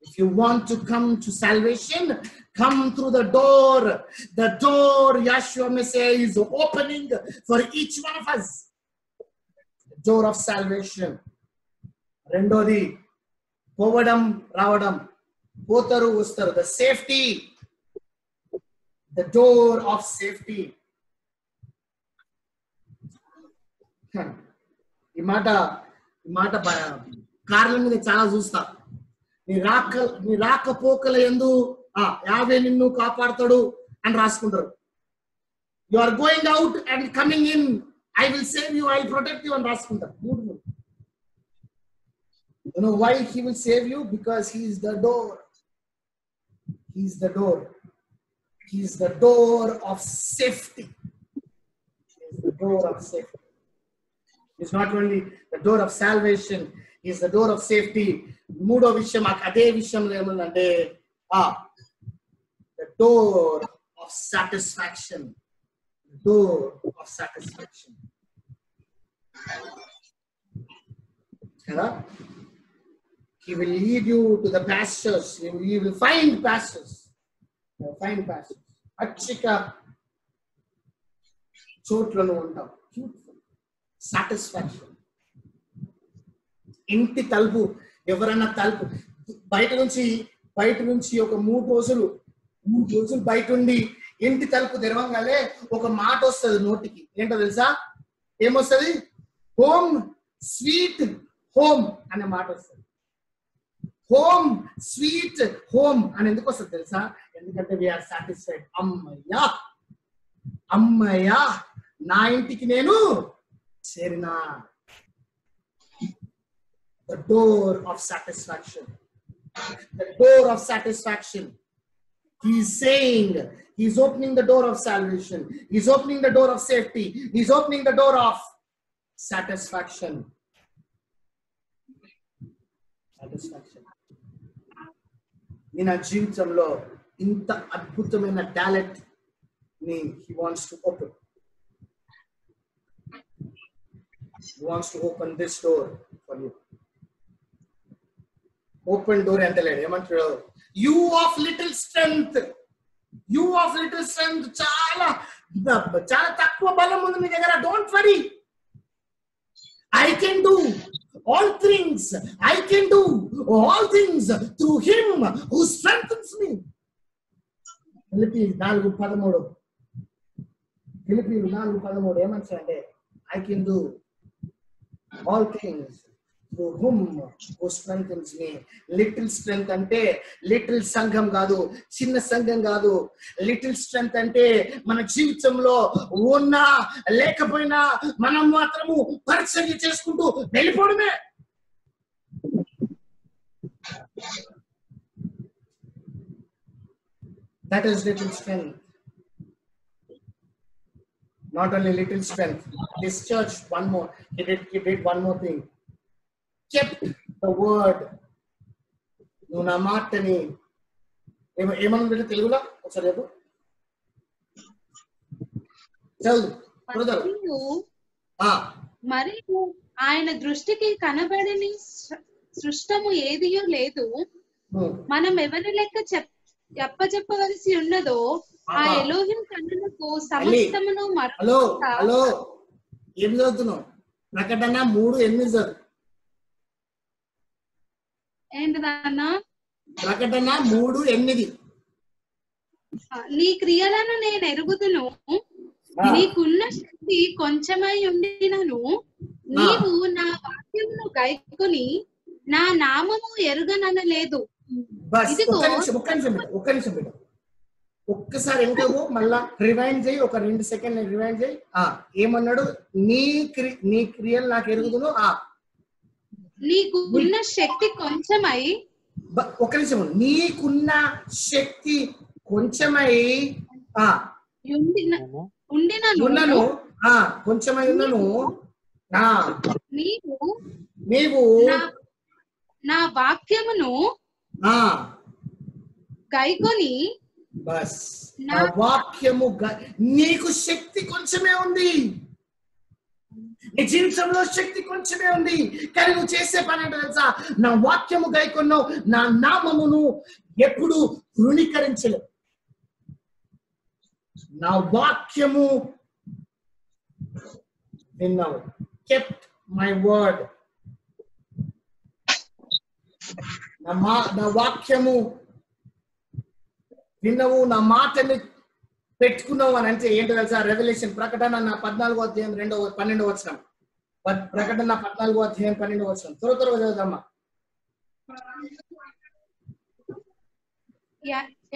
If you want to come to salvation, come through the door. The door Yeshua Messiah is opening for each one of us. The door of salvation. రెండోది పోవడం రావడం, పోతారు వస్తారు. The safety, the door of safety. ఈ మాట కార్ల మీద చాలా చూస్తా. నీ రాకపోకల యందు యావే నిన్ను కాపాడతాడు అని రాసుకుంటారు. You are going out and coming in, I will save you, I will protect you అని రాసుకుంటారు. Beautiful. You know why he will save you? Because he is the door. He is the door. He is the door of safety. He is the door of safety. He is not only the door of salvation, he is the door of safety. మూడో విషయం అదే విషయంలో ఏముందంటే the door of satisfaction. The door of satisfaction. కదా? He will lead you to the pastures. He will find pastures. అచ్చిక చోట్లను ఉంటాం. సాటిస్ఫాక్షన్. ఇంటి తలుపు, ఎవరన్నా తలుపు బయట నుంచి ఒక 3 రోజులు బయట ఉండి ఇంటి తలుపు తెరవంగానే ఒక మాట వస్తుంది నోటికి. ఏంటో తెలుసా? ఏమొస్తుంది? హోమ్ స్వీట్ హోమ్ అనే మాట వస్తుంది. హోమ్ స్వీట్ హోమ్ అని ఎందుకు వస్తుంది తెలుసా? ఎందుకంటే వీఆర్ సాటిస్ఫైడ్. అమ్మయ్యా నా ఇంటికి నేను చేరినా. The door of satisfaction. The door of satisfaction. He is saying, he is opening the door of salvation. He is opening the door of safety. He is opening the door of satisfaction. నా జీవితంలో ఇంత అద్భుతమైన టాలెంట్ ని he wants to open. He wants to open this door for you. Open door ఎంత లేడు, ఏమంటాడు? You of little strength. చాలా తక్కువ బలం ఉంది మీ దగ్గర. Don't worry, I can do all things. I can do all things through him who strengthens me. ఫిలిప్పీయులు 4:13 ఏమంటారంటే, I can do all things through whom who strengthens me. Little strength అంటే లిటిల్ సంఘం కాదు, చిన్న సంఘం కాదు. లిటిల్ స్ట్రెంగ్త్ అంటే మన జీవితంలో ఉన్నా లేకపోయినా మనం మాత్రము పరిచర్య చేసుకుంటూ వెళ్ళిపోవడమే. That is little strength. Not only little strength. This church, one more. He did one more thing. Kept the word. నువ్వు నా మాటని ఏమన్నా తెలుగులో ఒకసారి రేపు మరియు ఆయన దృష్టికి కనబడని సృష్టము ఏదియో లేదు. మనం ఎవరి లెక్క చెప్పవలసి ఉన్నదో ఆ ఎలోహిం కన్నులకు సమస్తమును హలో ఏం చదువుతున్నావు? ప్రకటన 3:8 చదువు. ఏంటిదన్నా? ప్రకటన 3:8. నీ క్రియలను నేను ఎరుగుదును, నీకున్న శక్తి కొంచెమై ఉండినను నీవు నా వాక్యమును గైకొని నా నామము ఎరుగననలేదు. ఒక్కసారి ఎంకవు మళ్ళా రివైండ్ చేయి, ఒక 2 సెకండ్లు రివైండ్ చేయి. ఏమన్నాడు? నీ క్రియలు నాకు ఎరుగుదును, నీకున్న శక్తి కొంచెమై. ఒక నిమిషం. నీకున్న శక్తి కొంచెమై ఉండినను కొంచెమై ఉన్నను నీవు నా వాక్యమును గైకొని. బస్ నా వాక్యము నీకు శక్తి కొంచెమే ఉంది, నీ జీవితంలో శక్తి కొంచెమే ఉంది. కానీ నువ్వు చేసే పని ఏంటో తెలుసా? నా వాక్యము గైకొన్నావు, నా నామమును ఎప్పుడు తృణీకరించలేవు. నా వాక్యము విన్నావు. kept my word. నా వాక్యము విన్నావు, నా మాటని పెట్టుకున్నావు అని అంటే ఏంటో తెలుసా? రెవల్యూషన్ ప్రకటన 14వ అధ్యాయం 12వ వచనం. ప్రకటన 14వ అధ్యాయం 12వ వచనం. త్వరగా చదువుదామా.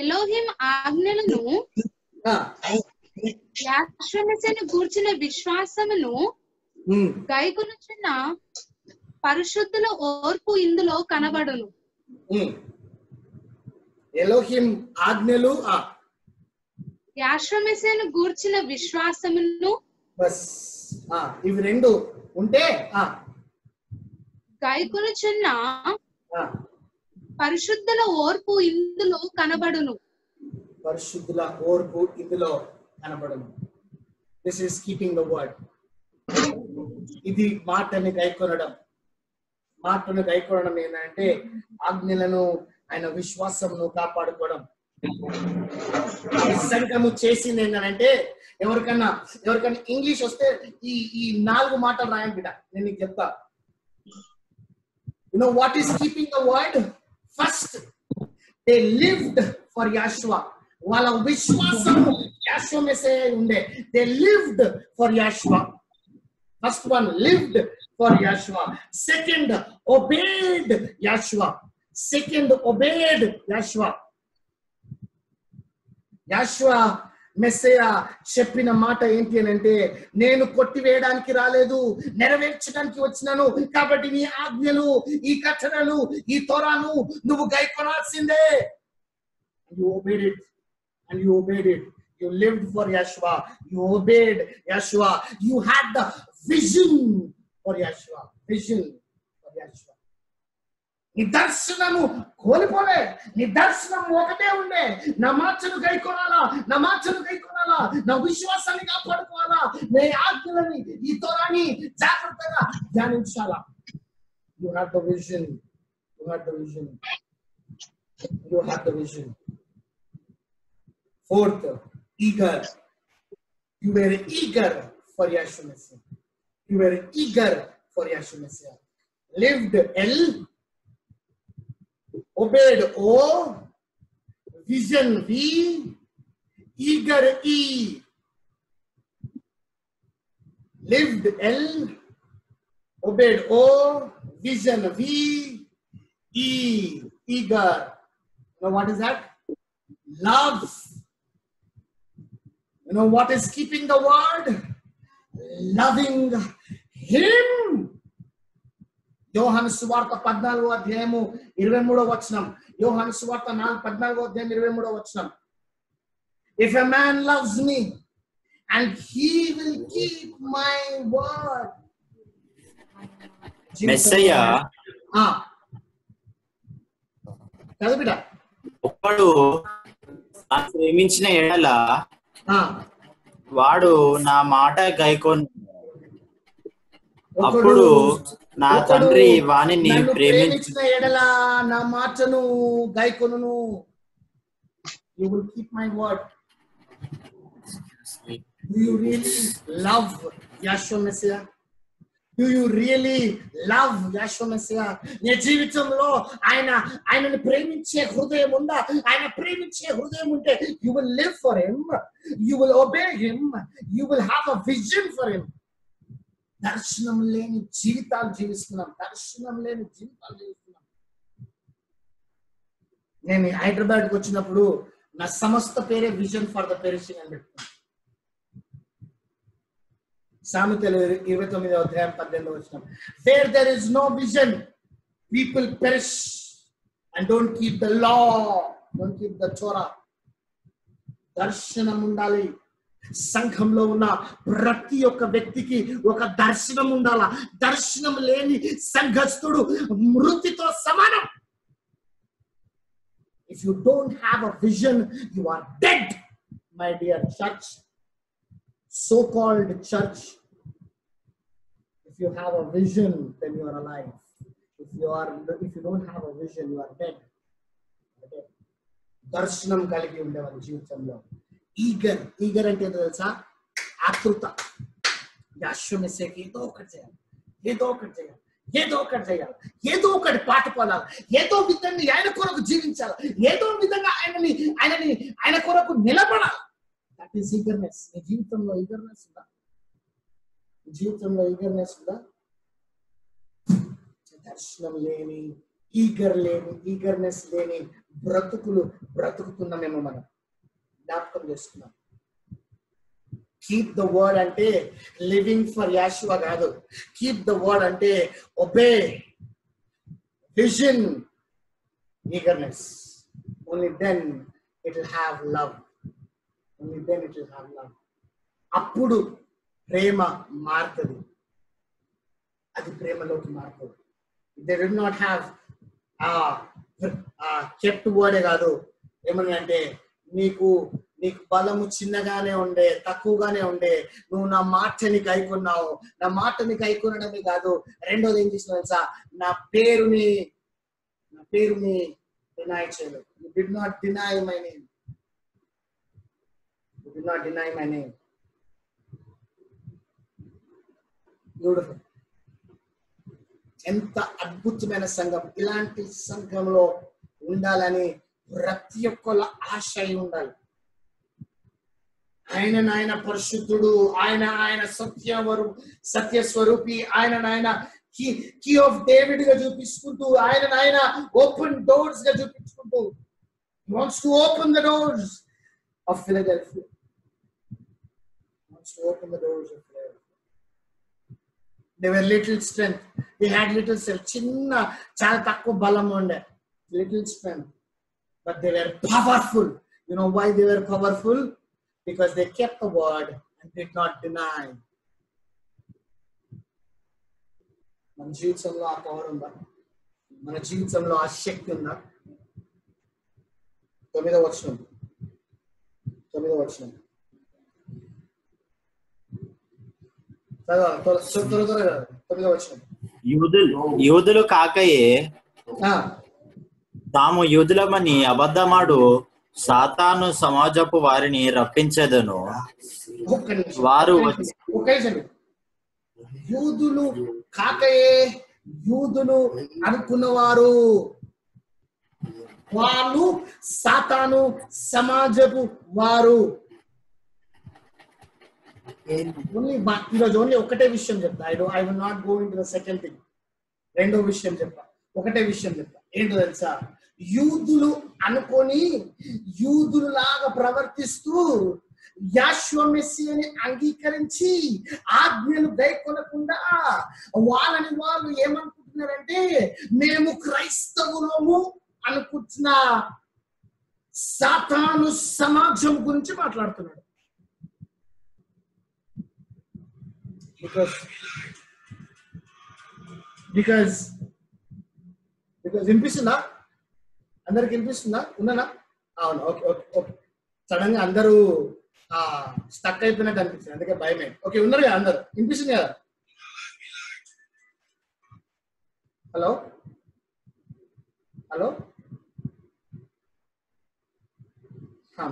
ఎలోహిం ఆజ్ఞలను యాశ్వమెసను గూర్చిన విశ్వాసమును గైకొనుచున్న పరిశుద్ధుల ఓర్పు ఇందులో కనబడును. ఎలోహిం ఆజ్ఞలు యాశ్వమెసను గూర్చిన విశ్వాసమును బస్ ఇవి రెండు ఉంటే గైకొనుచున్న పరిశుద్ధుల ఓర్పు ఇందులో కనబడును. పరిశుద్ధుల ఓర్పు ఇందులో కనబడును. This is keeping the word. ఇది మాటని గైకొనడం. మాటను గైకొనడం ఏంటంటే ఆజ్ఞలను, ఆయన విశ్వాసమును కాపాడుకోవడం. సంఘము చేసింది ఏంటంటే ఎవరికన్నా ఇంగ్లీష్ వస్తే ఈ 4 మాటలు రాయండి బిడ్డ, నేను నీకు చెప్తా. You know what is keeping the word? First, they lived for Yahshua. వాళ్ళ విశ్వాసము యాషువ మెస్సీయా ఉండే. They lived for Yahshua. First one, lived for Yahshua. Second, obeyed Yahshua. యాషువా మెస్సీయా చెప్పిన మాట ఏంటి అని అంటే, నేను కొట్టివేయడానికి రాలేదు, నెరవేర్చడానికి వచ్చినాను. కాబట్టి నీ ఆజ్ఞలు, ఈ కట్టడలు, ఈ తోరాను నువ్వు గైకొనాల్సిందే. You obeyed it and you obeyed it. You lived for Yahshua. You obeyed Yahshua. You had the vision for Yahshua. నిదర్శనము కోల్పోలే. నిదర్శనం ఒకటే ఉండే, నా మాటను గైకొనాలా, నా విశ్వాసాన్ని కాపాడుకోవాలా, నా ఆజ్ఞలని, ఈ తోరాన్ని జాగ్రత్తగా ధ్యానించాలా. You had the vision. Fourth, eager. You were eager for Yahshua Messiah. Lived L, obeyed O, vision V, eager E. Lived L, obeyed. O, vision. V, E, eager. You know what is that? Love. You know what is keeping the word? Loving him. యోహాను సువార్త 14వ అధ్యాయము 23వ వచనం. యోహాను సువార్త 14వ అధ్యాయం 23వ వచనం. If a man loves me and he will keep my word. Messiah చదువు బిడ్డ. ఒకడు ప్రేమించిన ఎడల వాడు నా మాట గైకొని అప్పుడు నా తండ్రి వానిని ప్రేమించిన ఎడల నా మాటను గైకొనును. You will keep my word. Do you really love Yeshua Messiah? Do you really love Yeshua Messiah? నీ జీవితంలో ఆయనని ప్రేమించే హృదయం ఉందా? ఆయన ప్రేమించే హృదయం ఉంటే you will live for him, you will obey him, you will have a vision for him. దర్శనం లేని జీవితాలు జీవిస్తున్నాం. దర్శనం లేని జీవితాలు జీవిస్తున్నాం. నేను హైదరాబాద్కి వచ్చినప్పుడు నా సంస్థ పేరే విజన్ ఫర్ ద పెరిషింగ్ అని పెట్టుకున్నాను. సామెతలు 29వ అధ్యాయం 18వ వచనం. Where there is no vision, people perish and don't keep the law, don't keep the Torah. దర్శనం ఉండాలి. సంఘంలో ఉన్న ప్రతి ఒక్క వ్యక్తికి ఒక దర్శనం ఉండాలా. దర్శనం లేని సంఘస్థుడు మృతితో సమానం. If you don't have a vision, you are dead, my dear church, so-called church. If you have a vision, then you are alive. If you don't have a vision, you are dead. దర్శనం కలిగి ఉండేవారి జీవితంలో ఈగర్ అంటే ఏంటో తెలుసా? ఆతృత. యెషూవ మెస్సీకి ఏదో ఒకటి చేయాలి, ఏదో ఒకటి చేయాలి, ఏదో ఒకటి చేయాలి, ఏదో ఒకటి పాట పాడాలి, ఏదో విధంగా ఆయన కొరకు జీవించాలి, ఏదో విధంగా ఆయన కొరకు నిలబడాలి. That is eagerness. నీ జీవితంలో ఈగర్నెస్ ఉందా? జీవితంలో ఈగర్నెస్ ఉందా? దర్శనం లేని ఈగర్నెస్ లేని బ్రతుకుతున్నామేమో మనం. జ్ఞాపకం చేసుకున్నాం. కీప్ ద వర్డ్ అంటే లివింగ్ ఫర్ యాషువా కాదు. కీప్ ద వర్డ్ అంటే obey, vision, eagerness. Only then it will have love. Only then it will have love. అప్పుడు ప్రేమ మారుతుంది. అది ప్రేమలోకి మారుతుంది. They will not have kept వర్డే కాదు. ఏమనంటే నీకు బలము చిన్నగానే ఉండే, తక్కువగానే ఉండే, నువ్వు నా మాటని కైకొన్నావు. నా మాటని కైకొనడమే కాదు, రెండోది ఏం చేసిన తెలుసా? నా పేరుని డినై చేయలేదు. You did not deny my name. You did not deny my name. Beautiful. ఎంత అద్భుతమైన సంఘం. ఇలాంటి సంఘంలో ఉండాలని ప్రతి ఒక్కళ్ళ ఆశ ఉండాలి. ఆయన పరిశుద్ధుడు, ఆయన సత్య స్వరూపి, ఆయన కీ ఆఫ్ డేవిడ్ గా చూపించుకుంటూ, ఆయన ఓపెన్ డోర్స్ గా చూపించుకుంటూ, he wants to open the doors of Philadelphia. He wants to open the doors of Philadelphia. They were little strength. They had little strength. చిన్న చాలా తక్కువ బలం ఉండే, little strength. But they were powerful. You know why they were powerful? Because they kept the word and did not deny. మన జీవితంలో ఆ పవర్ ఉందా? మన జీవితంలో ఆ శక్తి ఉందా? 9వ వచనం. త్వరగా 9వ వచనం. యూదులు కాకయే తాము యూదులమని అబద్ధమాడు సాతాను సమాజపు వారిని రప్పించదను. వారు యూదులు కాకయే యూదులు అనుకున్నవారు, వాళ్ళు సాతాను సమాజపు వారు. ఓన్లీ ఈరోజు ఓన్లీ ఒకటే విషయం చెప్తా. I will not go in to the second thing. రెండో విషయం చెప్తా, ఒకటే విషయం చెప్తా. ఏంటో తెలుసా? యూదులు అనుకొని యూదులు లాగా ప్రవర్తిస్తూ యాషువ మెస్సీని అంగీకరించి ఆజ్ఞలు గైకొనకుండా వాళ్ళని వాళ్ళు ఏమనుకుంటున్నారంటే మేము క్రైస్తవులము అనుకుంటున్న సాతాను సమాజం గురించి మాట్లాడుతున్నాడు. బికాజ్ వినిపిస్తుందా? అందరికి వినిపిస్తుందా? ఉన్నానా? అవును, ఓకే ఓకే ఓకే. సడన్ గా అందరూ స్టక్ అయిపోయినట్టు అనిపిస్తుంది, అందుకే భయమే. ఓకే, ఉన్నారు కదా అందరు? వినిపిస్తుంది కదా? హలో హలో,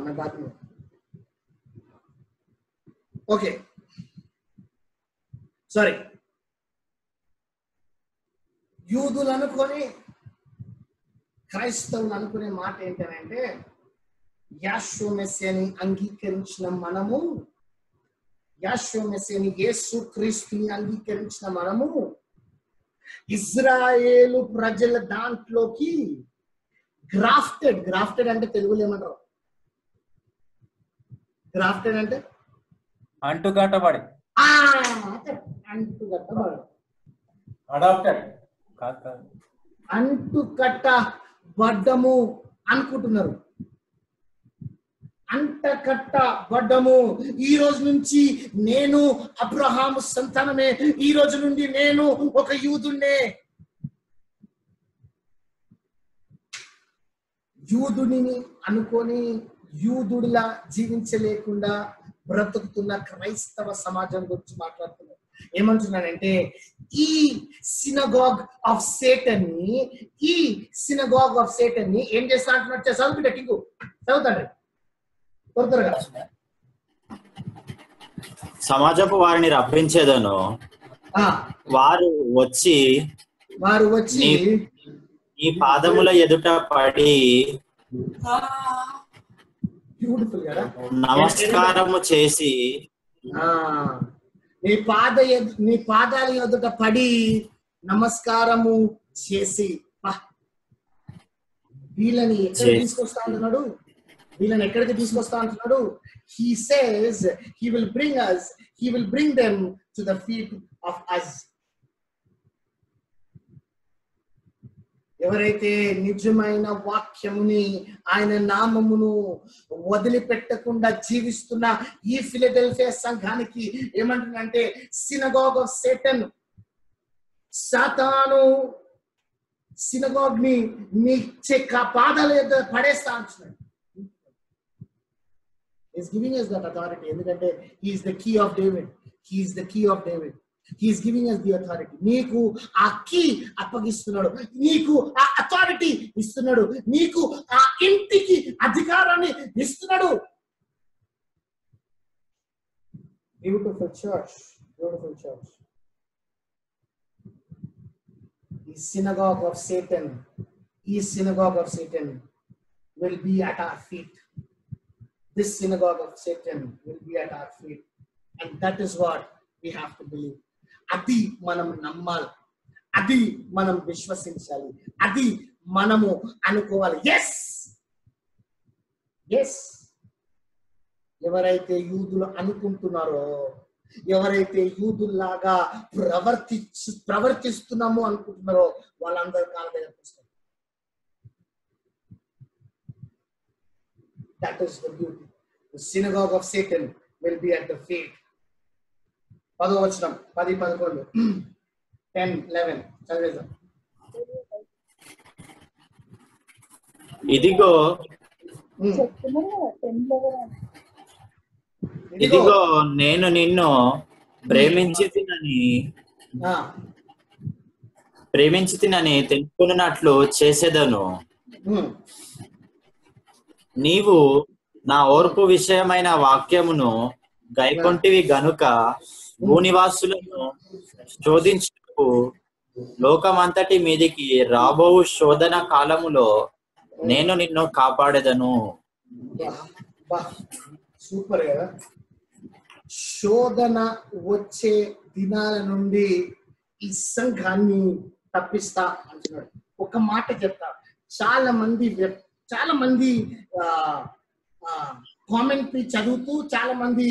मैं बात में. Okay, sorry. యూదులు అనుకొని క్రైస్తవులు అనుకునే మాట ఏంటంటే యాషువ మెస్సీని అంగీకరించిన మనము, యాషువ మెస్సీని యేసు క్రీస్తుని అంగీకరించిన మనము ఇజ్రాయేలు ప్రజల దాంట్లోకి గ్రాఫ్టెడ్ అంటే తెలుగులో ఏమంటారు? గ్రాఫ్టెడ్ అంటే అంటుకట్టబడి, అడాప్టెడ్, అంటుకట్టబడ్డము అనుకుంటున్నారు. అంటకట్టబడ్డము. ఈ రోజు నుంచి నేను అబ్రహాము సంతానమే, ఈ రోజు నుండి నేను ఒక యూదున్నే. యూదుడిని అనుకొని యూదుడిలా జీవించలేకుండా బ్రతుకుతున్న క్రైస్తవ సమాజం గురించి మాట్లాడుతున్నారు. ఏమంటున్నానంటే ఈ సినగాగ్ ఆఫ్ సేటన్ ని ఏం చేస్తా అంటున్నట్టు చదువుకుంటే టింకు చదువుతాండి త్వరగా. సమాజపు వారిని రప్పించేదను, వారు వచ్చి నీ పాదముల ఎదుట పడి బ్యూటిఫుల్ కదా, నమస్కారము చేసి నీ పాదాల ఎదుట పడి నమస్కారము చేసి. వీళ్ళని ఎక్కడికి తీసుకొస్తా అంటున్నాడు? He says he will bring them to the feet of us. ఎవరైతే నిజమైన వాక్యముని, ఆయన నామమును వదిలిపెట్టకుండా జీవిస్తున్న ఈ ఫిలడెల్ఫియా సంఘానికి ఏమంటుందంటే సినగాగ్ ఆఫ్ సేటన్, సాతాను సినగాగ్ ని మీ పాదాల యొక్క పడేస్తా అంటున్నాడు. He's giving us that authority. ఎందుకంటే he is the key of David. He is giving us the authority. నీకు ఆ కీ అప్పగిస్తున్నాడు, నీకు ఆ అథారిటీ ఇస్తున్నాడు, నీకు ఆ ఇంటికి అధికారాన్ని ఇస్తున్నాడు. Beautiful church. The synagogue of Satan will be at our feet. This synagogue of Satan will be at our feet, and that is what we have to believe. అది మనం నమ్మాలి, అది మనం విశ్వసించాలి, అది మనము అనుకోవాలి. ఎస్ ఎవరైతే యూదులు అనుకుంటున్నారో, ఎవరైతే యూదుల్లాగా ప్రవర్తిస్తున్నామో అనుకుంటున్నారో వాళ్ళందరూ కాళ్ళ దగ్గరకు వస్తారు. That is the beauty. The synagogue of Satan will be at the feet. 10 వచనం 10, 11, 10, 11 చదివేద్దాం. ఇదిగో నేను నిన్ను ప్రేమించి తినని తెలుసుకున్నట్లు చేసేదను. నీవు నా ఓర్పు విషయమైన వాక్యమును గైకొంటివి గనుక భూనివాసులను శోధించుటకు లోకమంతటి మీదికి రాబో శోధన కాలములో నేను నిన్ను కాపాడేదను. సూపర్ కదా. శోధన వచ్చే దినాల నుండి ఈ సంఘాన్ని తప్పిస్తా అంటున్నాడు. ఒక మాట చెప్తా, చాలా మంది కామెంట్ చదువుతూ చాలా మంది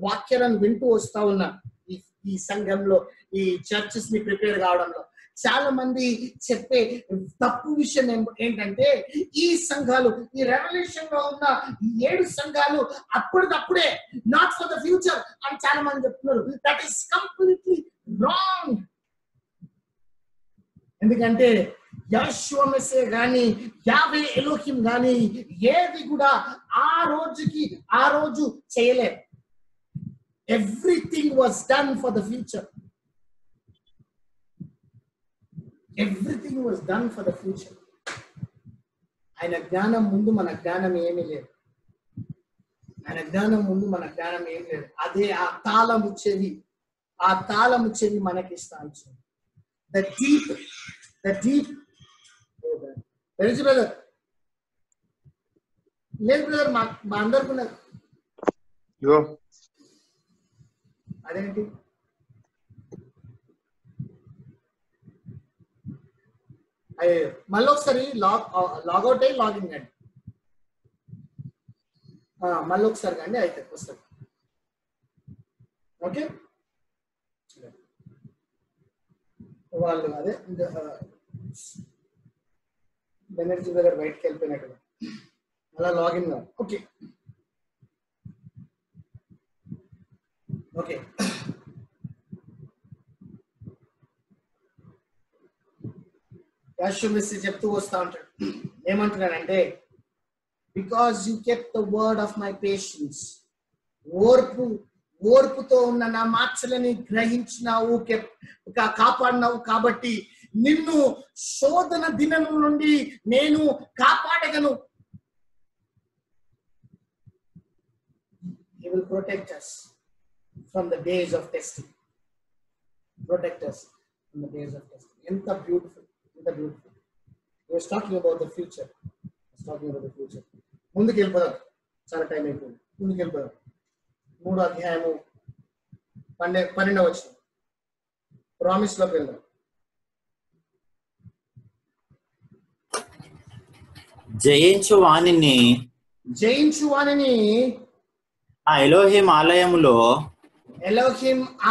వాక్యాలను వింటూ వస్తా ఉన్నారు. ఈ సంఘంలో ఈ చర్చెస్ ని ప్రిపేర్ కావడంలో చాలా మంది చెప్పే తప్పు విషయం ఏంటంటే, ఈ సంఘాలు, ఈ రెవల్యూషన్ లో ఉన్న 7 సంఘాలు అప్పటికప్పుడే, నాట్ ఫర్ ద ఫ్యూచర్ అని చాలా మంది చెప్తున్నారు. That is completely wrong. ఎందుకంటే యెహోవా మెస్సియా గాని, యావే ఎలోహిం గాని ఏది కూడా ఆ రోజు చేయలేదు. Everything was done for the future. Everything was done for the future. ఆయన జ్ఞానం ముందు మన జ్ఞానం ఏమీ లేదు. అదే ఆ తాళము చెవి మనకి ఇస్తాను. The deep తెలుసు బ్రదర్? లేదు బ్రదర్, మా అందరికి ఉన్నది. అదేంటి? మళ్ళీ ఒకసారి లాగౌట్ అయ్యి లాగిన్ కండి. మళ్ళీ ఒకసారి కండి, అయితే వస్తుంది. ఓకే, వాళ్ళు అదే బెనర్జీ దగ్గర బయటకు వెళ్ళిపోయినట్టు అలా లాగిన్ కాదు. ఓకే ఓకే యెహోవా మెస్సియా చెప్తూ వస్తా ఉంటాడు. ఏమంటున్నాడంటే, because you kept the word of my patience. ఓర్పుతో ఉన్న నా మాటలని గ్రహించినావు, కాపాడినావు, కాబట్టి నిన్ను శోధన దినం నుండి నేను కాపాడగను. He will protect us from the days of testing. Protect us from the days of testing. ఎంత beautiful. He was talking about the future. ముందుకు వెళ్ళిపోదాం, చాలా టైం అయిపోయింది. ముందుకు వెళ్ళిపోదాం. 3వ అధ్యాయము 12వ వచనం ప్రామిస్ లోకి వెళ్దాం. జయించు వానిని ఆ ఎలోహిం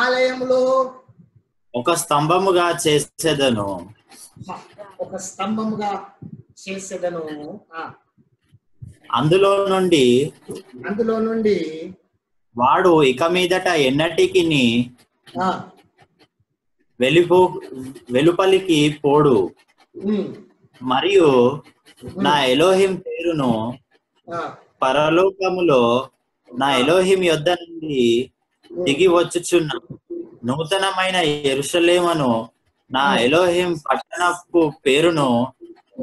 ఆలయములో ఒక స్తంభముగా చేసేదను. అందులో నుండి వాడు ఇక మీదట ఎన్నటికి వెలుపలికి పోడు. మరియు నా ఎలోహిం పేరును పరలోకములో నా ఎలోహిం యొద్ద నుండి దిగి వచ్చుచున్న నూతనమైన యెరూషలేమును, నా ఎలోహిం పట్టణపు పేరును,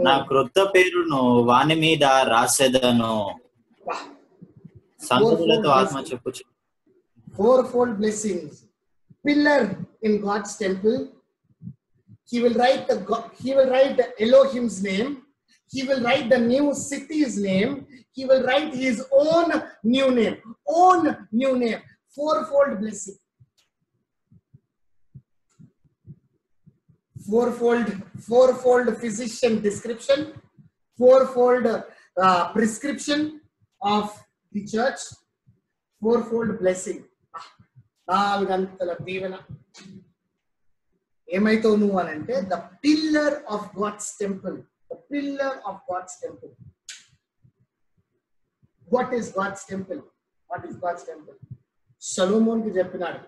నా క్రొత్త పేరును వాని మీద రాసేదను. సంగతులతో ఆత్మ చెప్పుచు. 4-fold blessings. Pillar in God's temple. He will write the Elohim's name. He will write the new city's name. He will write his own new name. 4-fold blessing. Fourfold physician description, fourfold prescription of the church, fourfold blessing. నాలుగంతల దీవెన. ఏమైతో నువ్వు అని అంటే, the pillar of God's temple. What is God's temple? సొలొమోన్కి చెప్పినాడు.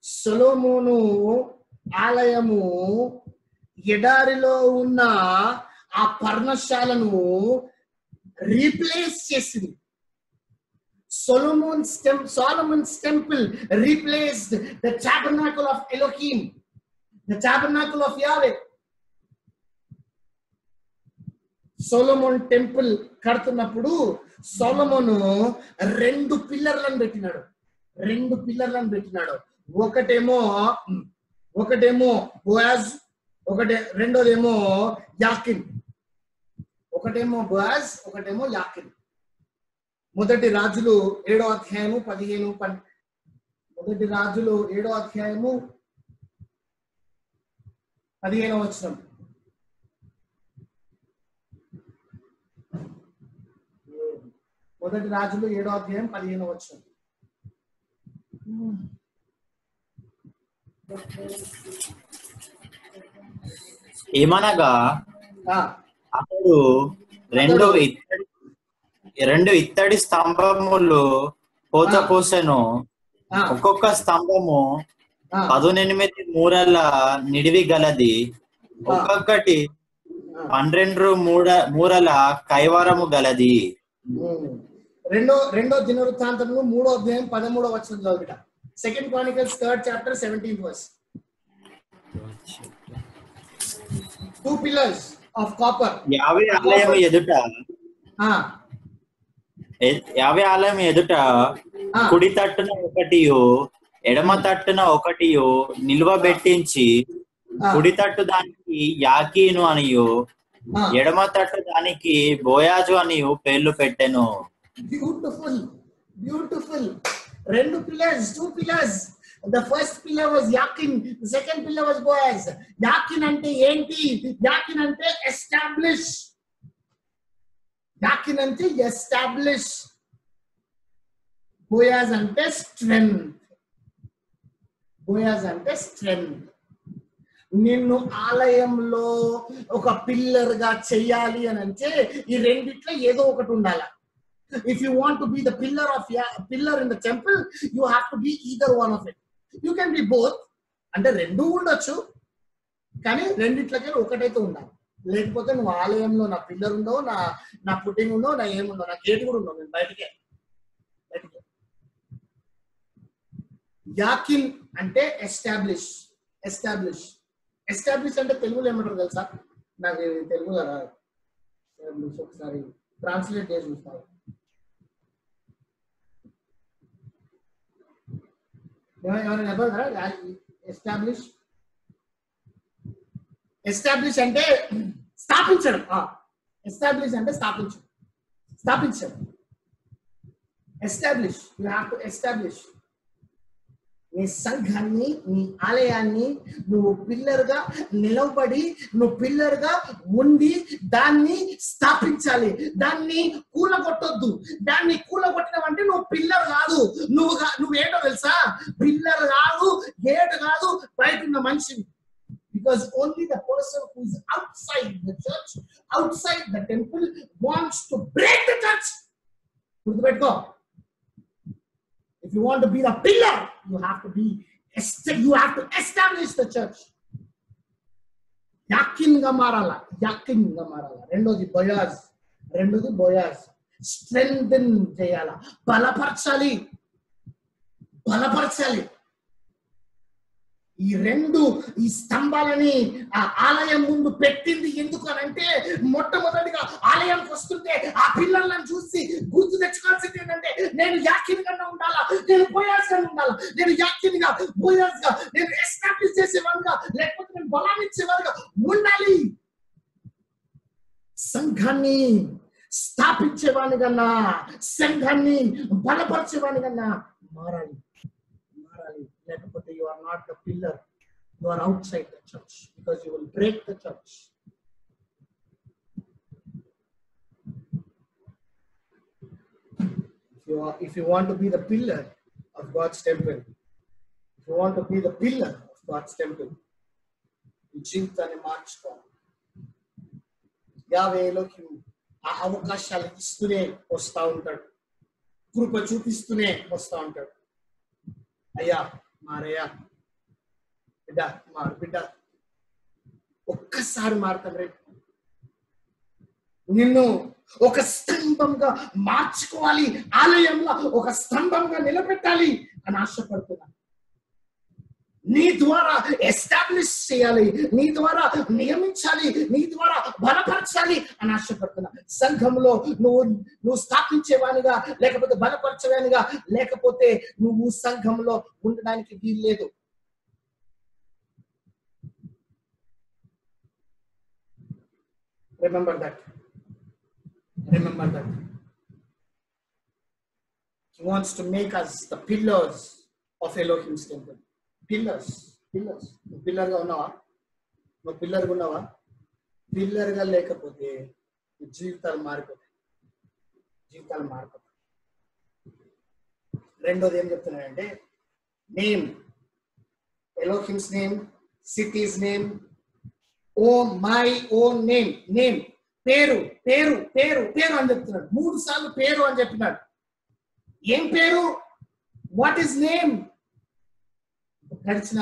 సొలొమోను ఆలయము ఎడారిలో ఉన్న ఆ పర్ణశాలను రీప్లేస్ చేసింది. Solomon's temple replaced the tabernacle of Elohim, the tabernacle of Yahweh. Solomon temple కడుతున్నప్పుడు సొలొమోను 2 పిల్లర్లను పెట్టినాడు. ఒకటేమో బోయాజ్, రెండోదేమో యాకిన్. ఒకటేమో బోయాజ్, ఒకటేమో యాకిన్. మొదటి రాజులు 7వ అధ్యాయము మొదటి రాజులు 7వ అధ్యాయము 15వ వచనం. మొదటి రాజులు 7వ అధ్యాయం 15వ వచనం. ఏమనగా ఆ, అతడు రెండు ఇత్తడి స్తంభములు పోసెను. ఆ, ఒక్కొక్క స్తంభము ఆ, 18 మూరల నిడివి గలది, ఒక్కొక్కటి 12 మూరల కైవరము గలది. రెండో దినవృత్తాంతము 3వ అధ్యాయం 13వ వచనం చదువుట. 2 Chronicles 3rd chapter 17th verse. 2 pillars of copper. యావే ఆలయం ఎదుట ఆ, యావే ఆలయం ఎదుట కుడి తట్టున ఒకటియు ఎడమ తట్టున ఒకటియు నిల్వబెట్టించి, కుడి తట్టు దానికి యాకీను అనియు ఎడమ తట్టు దానికి బోయాజు అనియు పేర్లు పెట్టెను. Beautiful beautiful. 2 pillars, 2 pillars. The first pillar was Yakin, the second pillar was Boaz. Yakin ante enti? Yakin ante establish. Yakin ante establish. Boaz ante strength. Boaz ante strength. నిన్ను ఆలయంలో ఒక పిల్లర్ గా చెయ్యాలి అని అంటే ఈ రెండిట్లో ఏదో ఒకటి ఉండాలి. If you want to be the pillar in the temple, you have to be either one of it. You can be both. అంటే రెండు ఉండొచ్చు, కానీ రెండిట్లకే ఒకటైతే ఉండాలి. లేకపోతే నువ్వు ఆలయంలో నా పిల్లర్ ఉండవు, నా పుట్టింగ్ ఉండవు, నా ఏముండవు, నా గేట్ కూడా ఉండవు, నేను బయటకే. యాకిన్ అంటే ఎస్టాబ్లిష్. ఎస్టాబ్లిష్ అంటే తెలుగులో ఏమంటారు తెలుసా? నాకు తెలుగులో రాదు, ఒకసారి ట్రాన్స్లేట్ చేసి చూస్తాను. ఎవరైనా చెప్పగలరా? ఎస్టాబ్లిష్ అంటే స్థాపించడం. ఎస్టాబ్లిష్ అంటే స్థాపించడం. Establish, you have to establish. నీ సంఘాన్ని, నీ ఆలయాన్ని నువ్వు పిల్లర్గా నిలబడి, నువ్వు పిల్లర్గా ఉండి దాన్ని స్థాపించాలి. దాన్ని కూలగొట్టొద్దు. దాన్ని కూలగొట్టినవంటే నువ్వు పిల్లర్ కాదు. నువ్వేటో తెలుసా? పిల్లర్ కాదు, గేట్ కాదు, బయట ఉన్న మనిషిని. Because only the person who is outside the church, outside the temple, wants to break the church. గుర్తుపెట్టుకో. If you want to be the pillar, you have to establish the church. యాకిన్ గా మారాలా. రెండోది బోయాజ్. స్ట్రెంగ్థెన్ చేయాలా, బలపరచాలి. ఈ స్తంభాలని ఆ ఆలయం ముందు పెట్టింది ఎందుకు అని అంటే, మొట్టమొదటిగా ఆలయానికి వస్తుంటే ఆ పిల్లలను చూసి గుర్తు తెచ్చుకోవాల్సింది ఏంటంటే, నేను యాకిన్ గా ఉండాలా, నేను బోయాజ్ గా ఉండాలా, నేను యాకిన్ గా, బోయాజ్ గా, నేను ఎస్టాబ్లిష్ చేసేవాడిగా, లేకపోతే నేను బలాన్ని ఇచ్చేవాడిగా ఉండాలి. సంఘాన్ని స్థాపించేవాని కన్నా, సంఘాన్ని బలపరిచేవాని కన్నా మారాలి. లేకపోతే you are not the pillar, you are outside the church, because you will break the church. If you want to be the pillar of God's temple, ఈ జీవితాన్ని మార్చుకోవాలి. యావే ఎలోహిం ఆ అవకాశాలు ఇస్తూనే వస్తూ ఉంటాడు, కృప చూపిస్తూనే వస్తూ ఉంటాడు. అయ్యా మారయ్యా, బిడ్డ ఒక్కసారి మారుతాం. రేపు నిన్ను ఒక స్తంభంగా మార్చుకోవాలి, ఆలయంలో ఒక స్తంభంగా నిలబెట్టాలి అని ఆశపడుతున్నా. నీ ద్వారా ఎస్టాబ్లిష్ చేయాలి, నీ ద్వారా నియమించాలి, నీ ద్వారా బలపరచాలి అని ఆశపడుతున్నా. సంఘంలో నువ్వు స్థాపించేవానిగా, లేకపోతే బలపరచేవానిగా, లేకపోతే నువ్వు సంఘంలో ఉండడానికి వీల్లేదు. Remember that. He wants to make us the pillars of Elohim's temple. Pillars. నువ్వు పిల్లర్గా ఉన్నావా? పిల్లర్గా లేకపోతే జీవితాలు మారిపోతాయి. రెండోది ఏం చెప్తున్నానంటే, name, Elohim's name, city's name, O my own name, పేరు అని చెప్తున్నాడు. 3 సార్లు పేరు అని చెప్పినాడు. ఏం పేరు? What is name? గడిచిన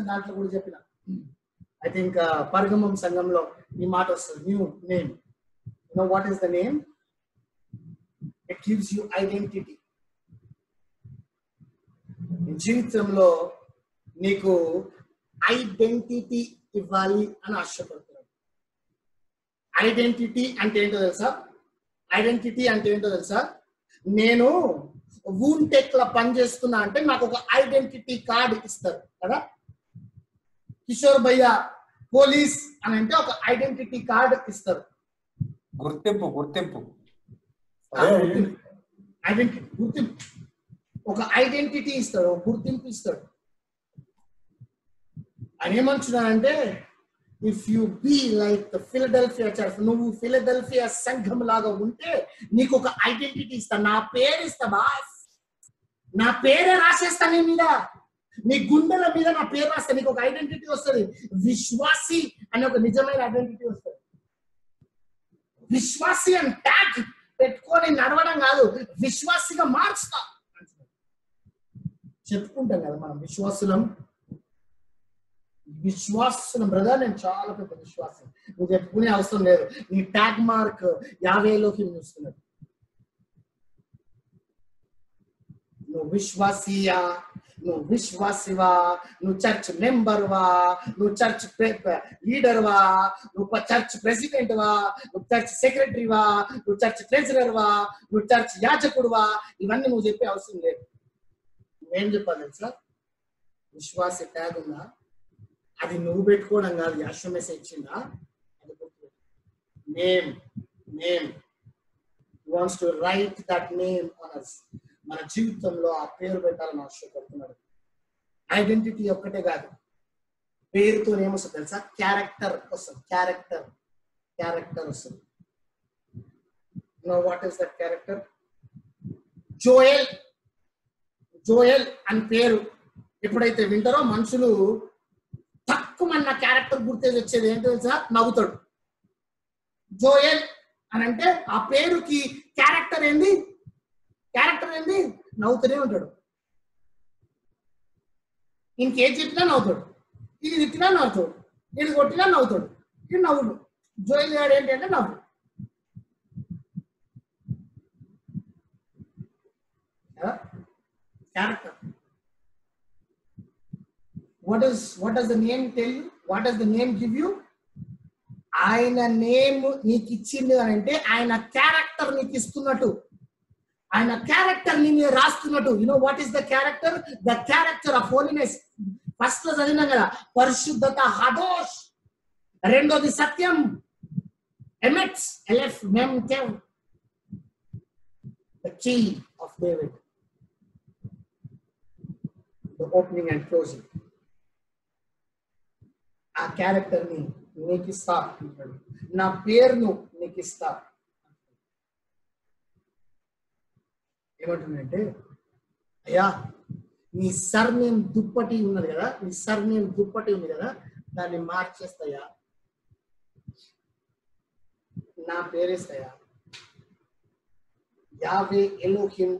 దాంట్లో కూడా చెప్పిన. అయితే ఇంకా పర్గమం సంఘంలో ఈ మాట వస్తుంది, new name. You know what is the name? It gives you identity. జీవితంలో నీకు ఐడెంటిటీ ఇవ్వాలి అని ఆశపడుతున్నాడు. ఐడెంటిటీ అంటే ఏంటో తెలుసా? నేను వూన్టెక్ లో పనిచేస్తున్నా అంటే నాకు ఒక ఐడెంటిటీ కార్డు ఇస్తారు కదా. కిషోర్ భయ్య పోలీస్ అని అంటే ఒక ఐడెంటిటీ కార్డు ఇస్తారు. గుర్తింపు ఒక ఐడెంటిటీ ఇస్తాడు, ఒక గుర్తింపు ఇస్తాడు. అని ఏమంటున్నానంటే, if you be like the Philadelphia church, నువ్వు ఫిలడెల్ఫియా సంఘం లాగా ఉంటే నీకు ఒక ఐడెంటిటీ ఇస్తా. నా పేరు ఇస్తా బాస్, నా పేరే రాసేస్తా నీ మీద, నీ గుండెల మీద నా పేరు రాస్తా. నీకు ఒక ఐడెంటిటీ వస్తుంది. విశ్వాసి అనే ఒక నిజమైన ఐడెంటిటీ వస్తుంది. విశ్వాసి అని ట్యాగ్ పెట్టుకొని నడవడం కాదు, విశ్వాసిగా మార్చుతా. చెప్పుకుంటాం కదా మనం విశ్వాసులం బ్రదర్, నేను చాలా పెద్ద విశ్వాసం. నువ్వు చెప్పుకునే అవసరం లేదు. నీ ట్యాగ్ మార్క్ 50లోకి చూస్తున్నాడు. నువ్వు విశ్వాసియా, నువ్వు విశ్వాసివా, నువ్వు చర్చ్ మెంబర్వా, నువ్వు చర్చ్ లీడర్వా, నువ్వు చర్చ్ ప్రెసిడెంట్వా, నువ్వు చర్చ్ సెక్రటరీవా, నువ్వు చర్చ్ ట్రెజరర్వా, నువ్వు చర్చ్ యాజకుడువా, ఇవన్నీ నువ్వు చెప్పే అవసరం లేదు. నువ్వేం చెప్పాలి తెలుసా? విశ్వాసి ట్యాగ్ ఉందా? అది నువ్వు పెట్టుకోవడం కాదు, యాశ్వమేస ఇచ్చిందా? అది name wants to right that name on us. మన జీవితంలో ఆ పేరు పెట్టాలని ఆశపడుతున్నాడు. ఐడెంటిటీ ఒక్కటే కాదు, పేరుతో ఏమొస్తుంది తెలుసా? క్యారెక్టర్ వస్తుంది. క్యారెక్టర్ వస్తుంది. No what is that character? Joel అని పేరు ఎప్పుడైతే వింటారో మనుషులు తక్కువ మన క్యారెక్టర్ గుర్తేసి వచ్చేది ఏంటో తెలుసా? నవ్వుతాడు. జోయల్ అని అంటే ఆ పేరుకి క్యారెక్టర్ ఏంది? నవ్వుతూనే ఉంటాడు. ఇంకేం చెప్పినా నవ్వుతాడు, ఇది తిట్టినా నవ్వుతాడు, ఇది కొట్టినా నవ్వుతాడు, ఇది నవ్వుడు. జోయల్ గారు ఏంటంటే నవ్వు. Character. What does the name tell you? What does the name give you? ఆయన నేమ్ నీకు ఇచ్చింది అని అంటే ఆయన క్యారెక్టర్ నీకు ఇస్తున్నట్టు, ఆయన క్యారెక్టర్ నీ మీద రాస్తున్నట్టు. You know what is the character? The character of holiness. First లో చదివినాం కదా, పరిశుద్ధత హదోష్. రెండోది సత్యం, ఎమెట్స్, ఎలెఫ్ మెమ్ కెవ్. The key of David, the opening and closing. ఆ క్యారెక్టర్ ని నీకు ఇస్తా అంటాడు. నా పేరును నీకు ఇస్తా. ఏమంటుందంటే, అయ్యా నీ సర్నేమ్ దుప్పటి ఉన్నది కదా, నీ సర్నేమ్ దుప్పటి ఉంది కదా, దాన్ని మార్చేస్తాయా, నా పేరేస్తాయా. యావే ఎలోహిం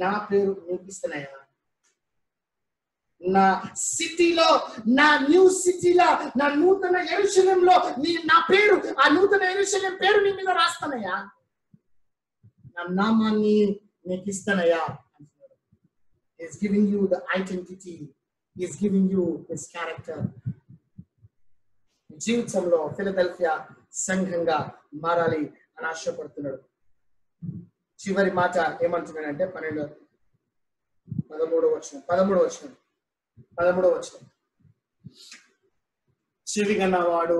నా పేరు నీకు ఇస్తున్నాయా. నా సిటీలో, నా న్యూ సిటీలో, నా నూతన యెరూషలేంలో నా పేరు, ఆ నూతన యెరూషలేం పేరు నీ మీద రాస్తానయ్యా, నా నామాన్ని నీకు ఇస్తానయ్యా. He's giving you the identity, he's giving you his character. జీవితంలో ఫిలడెల్ఫియా సంఘంగా మారాలి అని ఆశపడుతున్నాడు. చివరి మాట ఏమంటున్నాడంటే 13వ వచనం. చెవిగన్న వాడు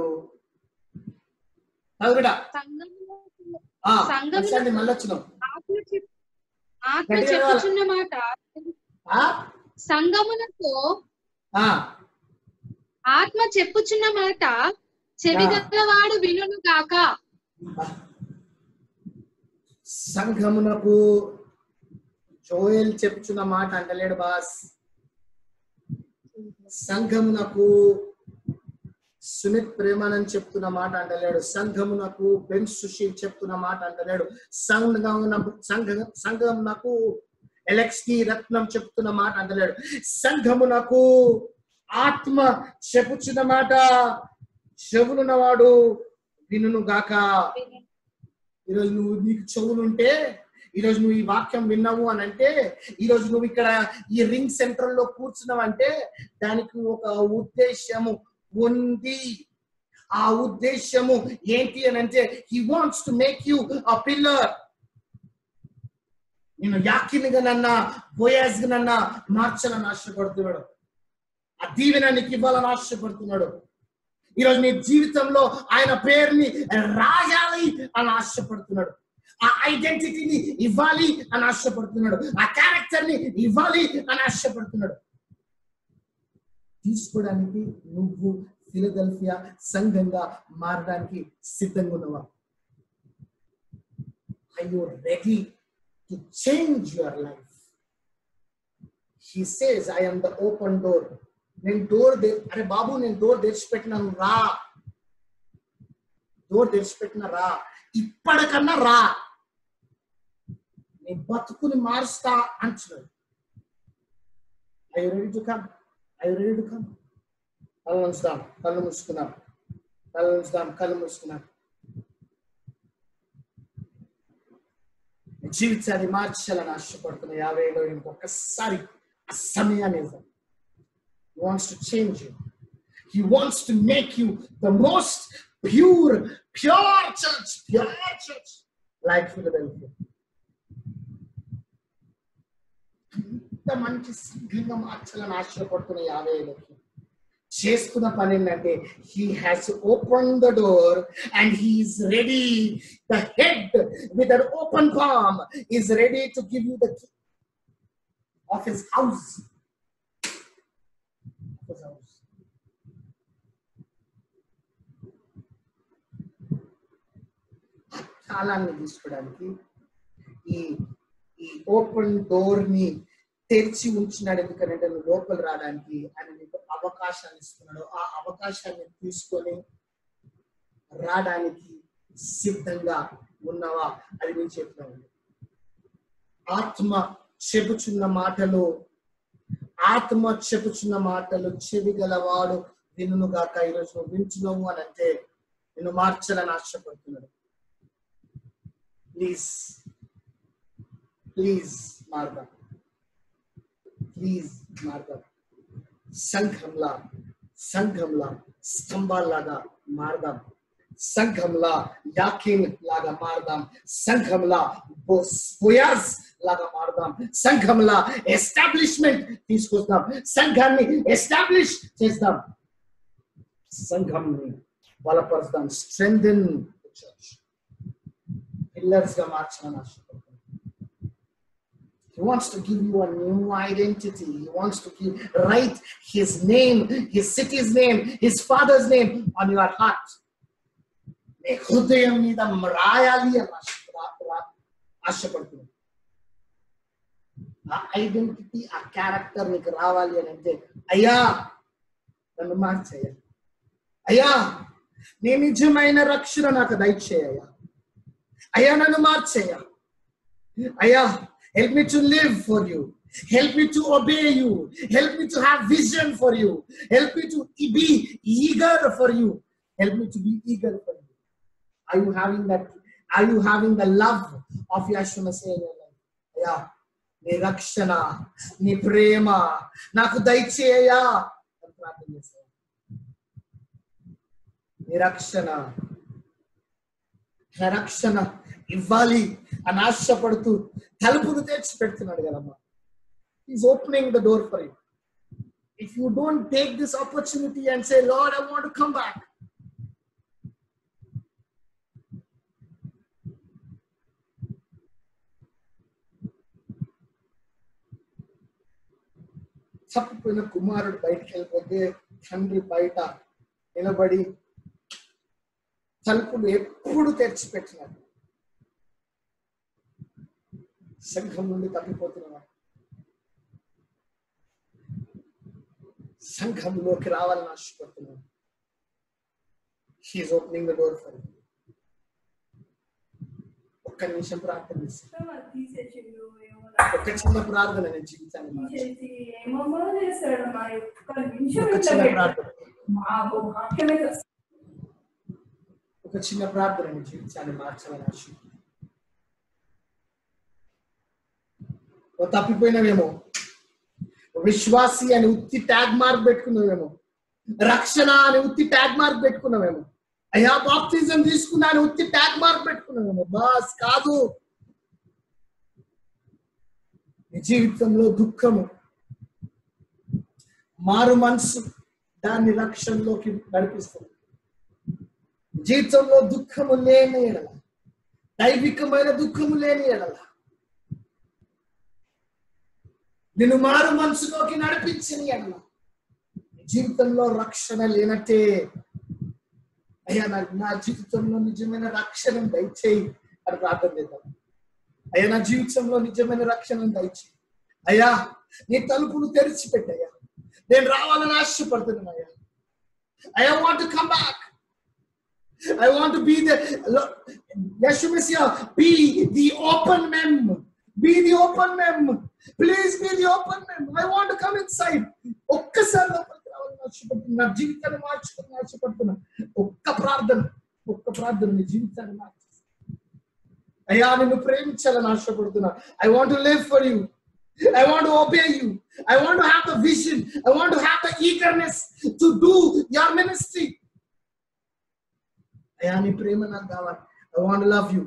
చెప్పుచున్న మాట సంగమునకు ఆ ఆత్మ చెప్పుచున్న మాట చెవిగలవాడు వినును గాక. సంఘమునకు జోయల్ చెప్పుచున్న మాట అంటలేడు బాస్. సంఘమునకు సుమిత్ ప్రేమానంద్ చెప్తున్న మాట అంటలేడు. సంఘమునకు బెన్ సుశీల్ చెప్తున్న మాట అంటలేడు. సంఘమునకు ఎలెక్స్కి రత్నం చెప్తున్న మాట అంటలేడు. సంఘమునకు ఆత్మ చెప్పుచున్న మాట చెవులున్నవాడు వినును గాక. ఈరోజు నువ్వు నీకు చెవులుంటే, ఈరోజు నువ్వు ఈ వాక్యం విన్నావు అని అంటే, ఈరోజు నువ్వు ఇక్కడ ఈ రింగ్ సెంటర్ లో కూర్చున్నావు అంటే దానికి ఒక ఉద్దేశము ఉంది. ఆ ఉద్దేశము ఏంటి అని అంటే, he wants to make you a pillar. నేను యాకినిగానన్నా బోయాజ్గానన్నా మార్చాలని ఆశపడుతున్నాడు. ఆ దీవెన నీకు ఇవ్వాలని ఆశపడుతున్నాడు. ఈరోజు నీ జీవితంలో ఆయన పేరుని రాయాలి అని ఆశపడుతున్నాడు. ఆ ఐడెంటిటీని ఇవ్వాలి అని ఆశపడుతున్నాడు. ఆ క్యారెక్టర్ ని ఇవ్వాలి అని ఆశపడుతున్నాడు. తీసుకోవడానికి నువ్వు ఫిలదెల్ఫియా సంఘంగా మారడానికి సిద్ధంగా ఉన్నావా? Are you ready to change your life? He says, I am the open door. నేను డోర్ అరే బాబు, నేను డోర్ తెరిచిపెట్టినాను, రా. డోర్ తెరిచిపెట్టిన రా, ఇప్పటికన్నా రా, నీ బతుకుని మారుస్తా అంటున్నాడు. Are you ready to come? Are you ready to come? కళ్ళు ఉంచుదాం, కళ్ళు మూసుకున్నాం, కళ్ళు ఉంచుదాం, కళ్ళు మూసుకున్నాం. జీవితాన్ని మార్చాలని ఆశపడుతున్న 50లో ఇంకొకసారి ఆ సమయాన్ని ఇవ్వండి. He wants to change you. He wants to make you the most pure church like Philadelphia. ఇంత మంచి సంఘంగా మార్చాలని ఆశపడుతున్న 50లోకి చేస్తున్న పని ఏంటంటే, he has opened the door and he is ready. The head with an open palm is ready to give you the key of his house. తాళాన్ని తీసుకోవడానికి ఈ ఓపెన్ డోర్ ని తెరిచి ఉంచినాడు. ఎందుకంటే నువ్వు లోపల రావడానికి ఆయన నీకు అవకాశాన్ని ఇస్తున్నాడు. ఆ అవకాశాన్ని తీసుకొని రావడానికి సిద్ధంగా ఉన్నావా? అది నేను చెప్తా ఉంది. ఆత్మ చెప్పుచున్న మాటలు చెవి గలవాడు వినును గాక. ఈరోజు నువ్వు వింటున్నావు అని అంటే నేను మార్చాలని ఆశపడుతున్నాడు. Please మారుదాం, please మారుదాం. సంఘంలా స్తంభాల్లాగా మారదాం. సంఘంలా యాకీన్ లాగా మారదాం. సంఘంలా బోయాజ్ లాగా మారదాం. సంఘంలా ఎస్టాబ్లిష్మెంట్ తీసుకొస్తాం. సంఘాన్ని ఎస్టాబ్లిష్ చేస్తాం. సంఘంని బలపరుస్తాం. Strengthen the church. పిల్లర్స్ గా మార్చాలని ఆశపడుతున్నాం. He wants to give you a new identity. He wants to write his name, his city's name, his father's name on your heart. నీ హృదయం మీద రాయాలి అని ఆశపడుతున్నాను. ఆ ఐడెంటిటీ, ఆ క్యారెక్టర్ నీకు రావాలి అని అంటే, అయ్యా నన్ను మార్చేయ్యా, అయ్యా నీ నిజమైన రక్షణ నాకు దయచేయ్యా, అయ్యా నన్ను మార్చేయ్యా, అయ్యా help me to live for you, help me to obey you, help me to have vision for you, help me to be eager for you, help me to be eager for you. Are you having that? Are you having the love of Yeshua Messiah in your life? అయ్యా నీ రక్షణ, నీ ప్రేమ నాకు దయచేయ్యా అని ప్రార్థన చేస్తాను. నీ రక్షణ ఇవ్వాలి అని ఆశపడుతూ తలుపును తెచ్చి పెడుతున్నాడు కదమ్మా. He's opening the door for you. If you don't take this opportunity and say, Lord, I want to come back, తప్పిపోయిన కుమారుడు బయటికి వెళ్ళిపోతే తండ్రి బయట నిలబడి తలుపులు ఎప్పుడు తెరిచిపెట్టినాడు. సంఘం నుండి తప్పిపోతున్నవాడు సంఘంలోకి రావాలని ఆశపడుతున్నాడు. He is opening the door for you. ఒక్క నిమిషం ప్రార్థన చేస్తాను. ఒక చిన్న ప్రార్థన నేను జీవితాన్ని ఒక చిన్న ప్రార్థన నేను జీవితాన్ని మార్చాలని ఆశ. తప్పిపోయినవేమో, విశ్వాసి అని ఉత్తి ట్యాగ్ మార్క్ పెట్టుకున్నావేమో, రక్షణ అని ఉత్తి ట్యాగ్ మార్క్ పెట్టుకున్నావేమో, అయ్యా బాప్టిజం తీసుకున్నా అని ఉత్తి ట్యాగ్ మార్క్ పెట్టుకున్నావేమో. బాస్ కాదు. నీ జీవితంలో దుఃఖము, మారు మనసు దాన్ని రక్షణలోకి నడిపిస్తుంది. జీవితంలో దుఃఖము లేని ఎడల, దైవికమైన దుఃఖము లేని ఎడల, నిన్ను మారు మనసులోకి నడిపించిన ఎడల జీవితంలో రక్షణ లేనట్టే. అయ్యా నా జీవితంలో నిజమైన రక్షణ దయచేయి అని ప్రార్థన చేద్దాం. అయ్యా నా జీవితంలో నిజమైన రక్షణ దయచేయి. అయ్యా నీ తలుపులు తెరిచిపెట్టయ్యా, నేను రావాలని ఆశపడుతున్నాను. అయ్యా I want to come back. I want to be the Yeshua Messiah, be the open mem. Be the open mem. Please be the open mem. I want to come inside. ఒక్కసారి లోపలికి రావాలని ఆశపడుతున్నా. నా జీవితాన్ని మార్చుకోవాలని ఆశపడుతున్నా. ఒక్క ప్రార్థన నీ జీవితాన్ని మార్చు. అయ్యా నిన్ను ప్రేమించాలని ఆశపడుతున్నా. I want to live for you. I want to obey you. I want to have the vision. I want to have the eagerness to do your ministry. అయ్యా నీ ప్రేమ నాకు కావాలి. I want to love you.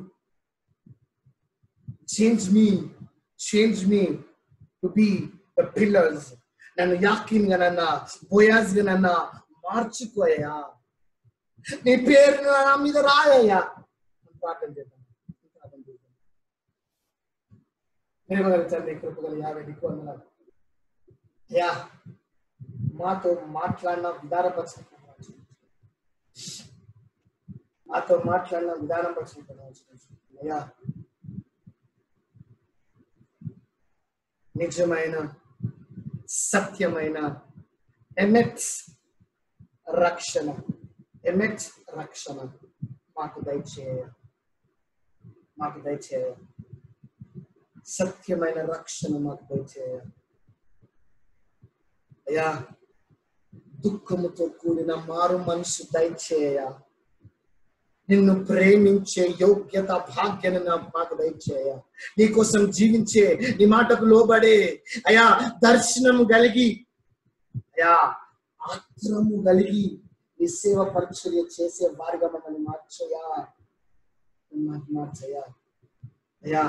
Change me to be the pillars. నన్ను యాకీన్ గా నన్న బోయాజ్ గా నన్న మార్చుకోయ్యా. నీ పేరు నా మీద రాయ్యా. ప్రార్థన చేద్దాం. తండ్రి కృపగల యావే నీకు వందనాలు. అయ్యా మాతో మాట్లాడిన విధానం అయ్యా నిజమైన సత్యమైన ఎమెట్ రక్షణ మాకు దయచేయ. సత్యమైన రక్షణ మాకు దయచేయ. అయ్యా దుఃఖముతో కూడిన మారు మనసు దయచేయ. నిన్ను ప్రేమించే యోగ్యత భాగ్యను మాకు దయచేయ. నీకోసం జీవించే, నీ మాటకు లోబడే అయ్యా దర్శనము కలిగి, అయ్యా ఆత్రము కలిగి నీ సేవ పరిచర్య చేసే వారిగా మమ్మల్ని మార్చయ్యా. అయ్యా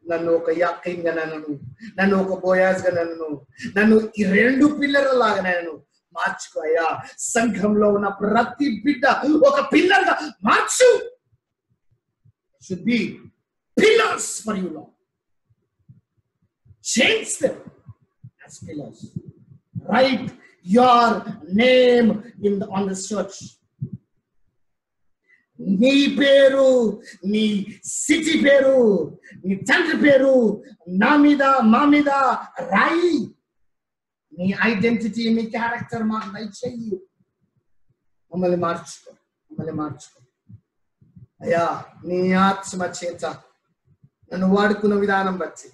నన్ను ఒక యాకీన్ గా నన్ను ఒక బోయాజ్ గా నన్ను ఈ 2 పిల్లర్ల లాగా నన్ను మార్చుకో అయ్యా. సంఘంలో ఉన్న ప్రతి బిడ్డ ఒక పిల్లర్ గా మార్చు. Should be pillars for you, Lord. Change them as pillars. Write your name on this church. నీ పేరు, నీ సిటీ పేరు, నీ తండ్రి పేరు నా మీద, మా మీద రాయి. నీ ఐడెంటిటీ, నీ క్యారెక్టర్ మాకు దయచేయి. మమ్మల్ని మార్చుకో. అయ్యా నీ ఆత్మ చేత నన్ను వాడుకున్న విధానం బట్టి,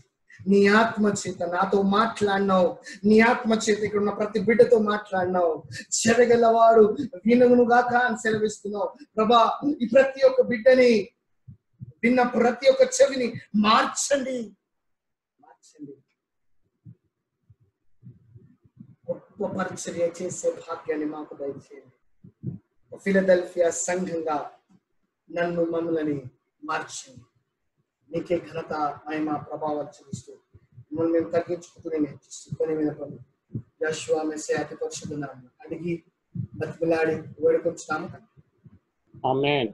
నీ ఆత్మ చేత నాతో మాట్లాడినావు. నీ ఆత్మ చేత ఇక్కడ ఉన్న ప్రతి బిడ్డతో మాట్లాడినావు. చెరగలవాడు వినుగాక అని సెలవిస్తున్నావు ప్రభా. ఈ ప్రతి ఒక్క బిడ్డని విన్న ప్రతి ఒక్క చెవిని మార్చండి. గొప్ప పరిచర్య చేసే భాగ్యాన్ని మాకు దయచేయండి. ఫిలదెల్ఫియా సంఘంగా నన్ను మమ్మల్ని మార్చండి. నీకే ఘనత, మహిమ, ప్రభావం చూపిస్తూ మిమ్మల్ని మేము తగ్గించుకుంటూనే హెచ్చిస్తూ కొని మీద యెషువా మెస్సియా అతి పరిశుద్ధ నామమున అడిగి బతిమలాడి వేడుకొంచున్నాము. ఆమేన్.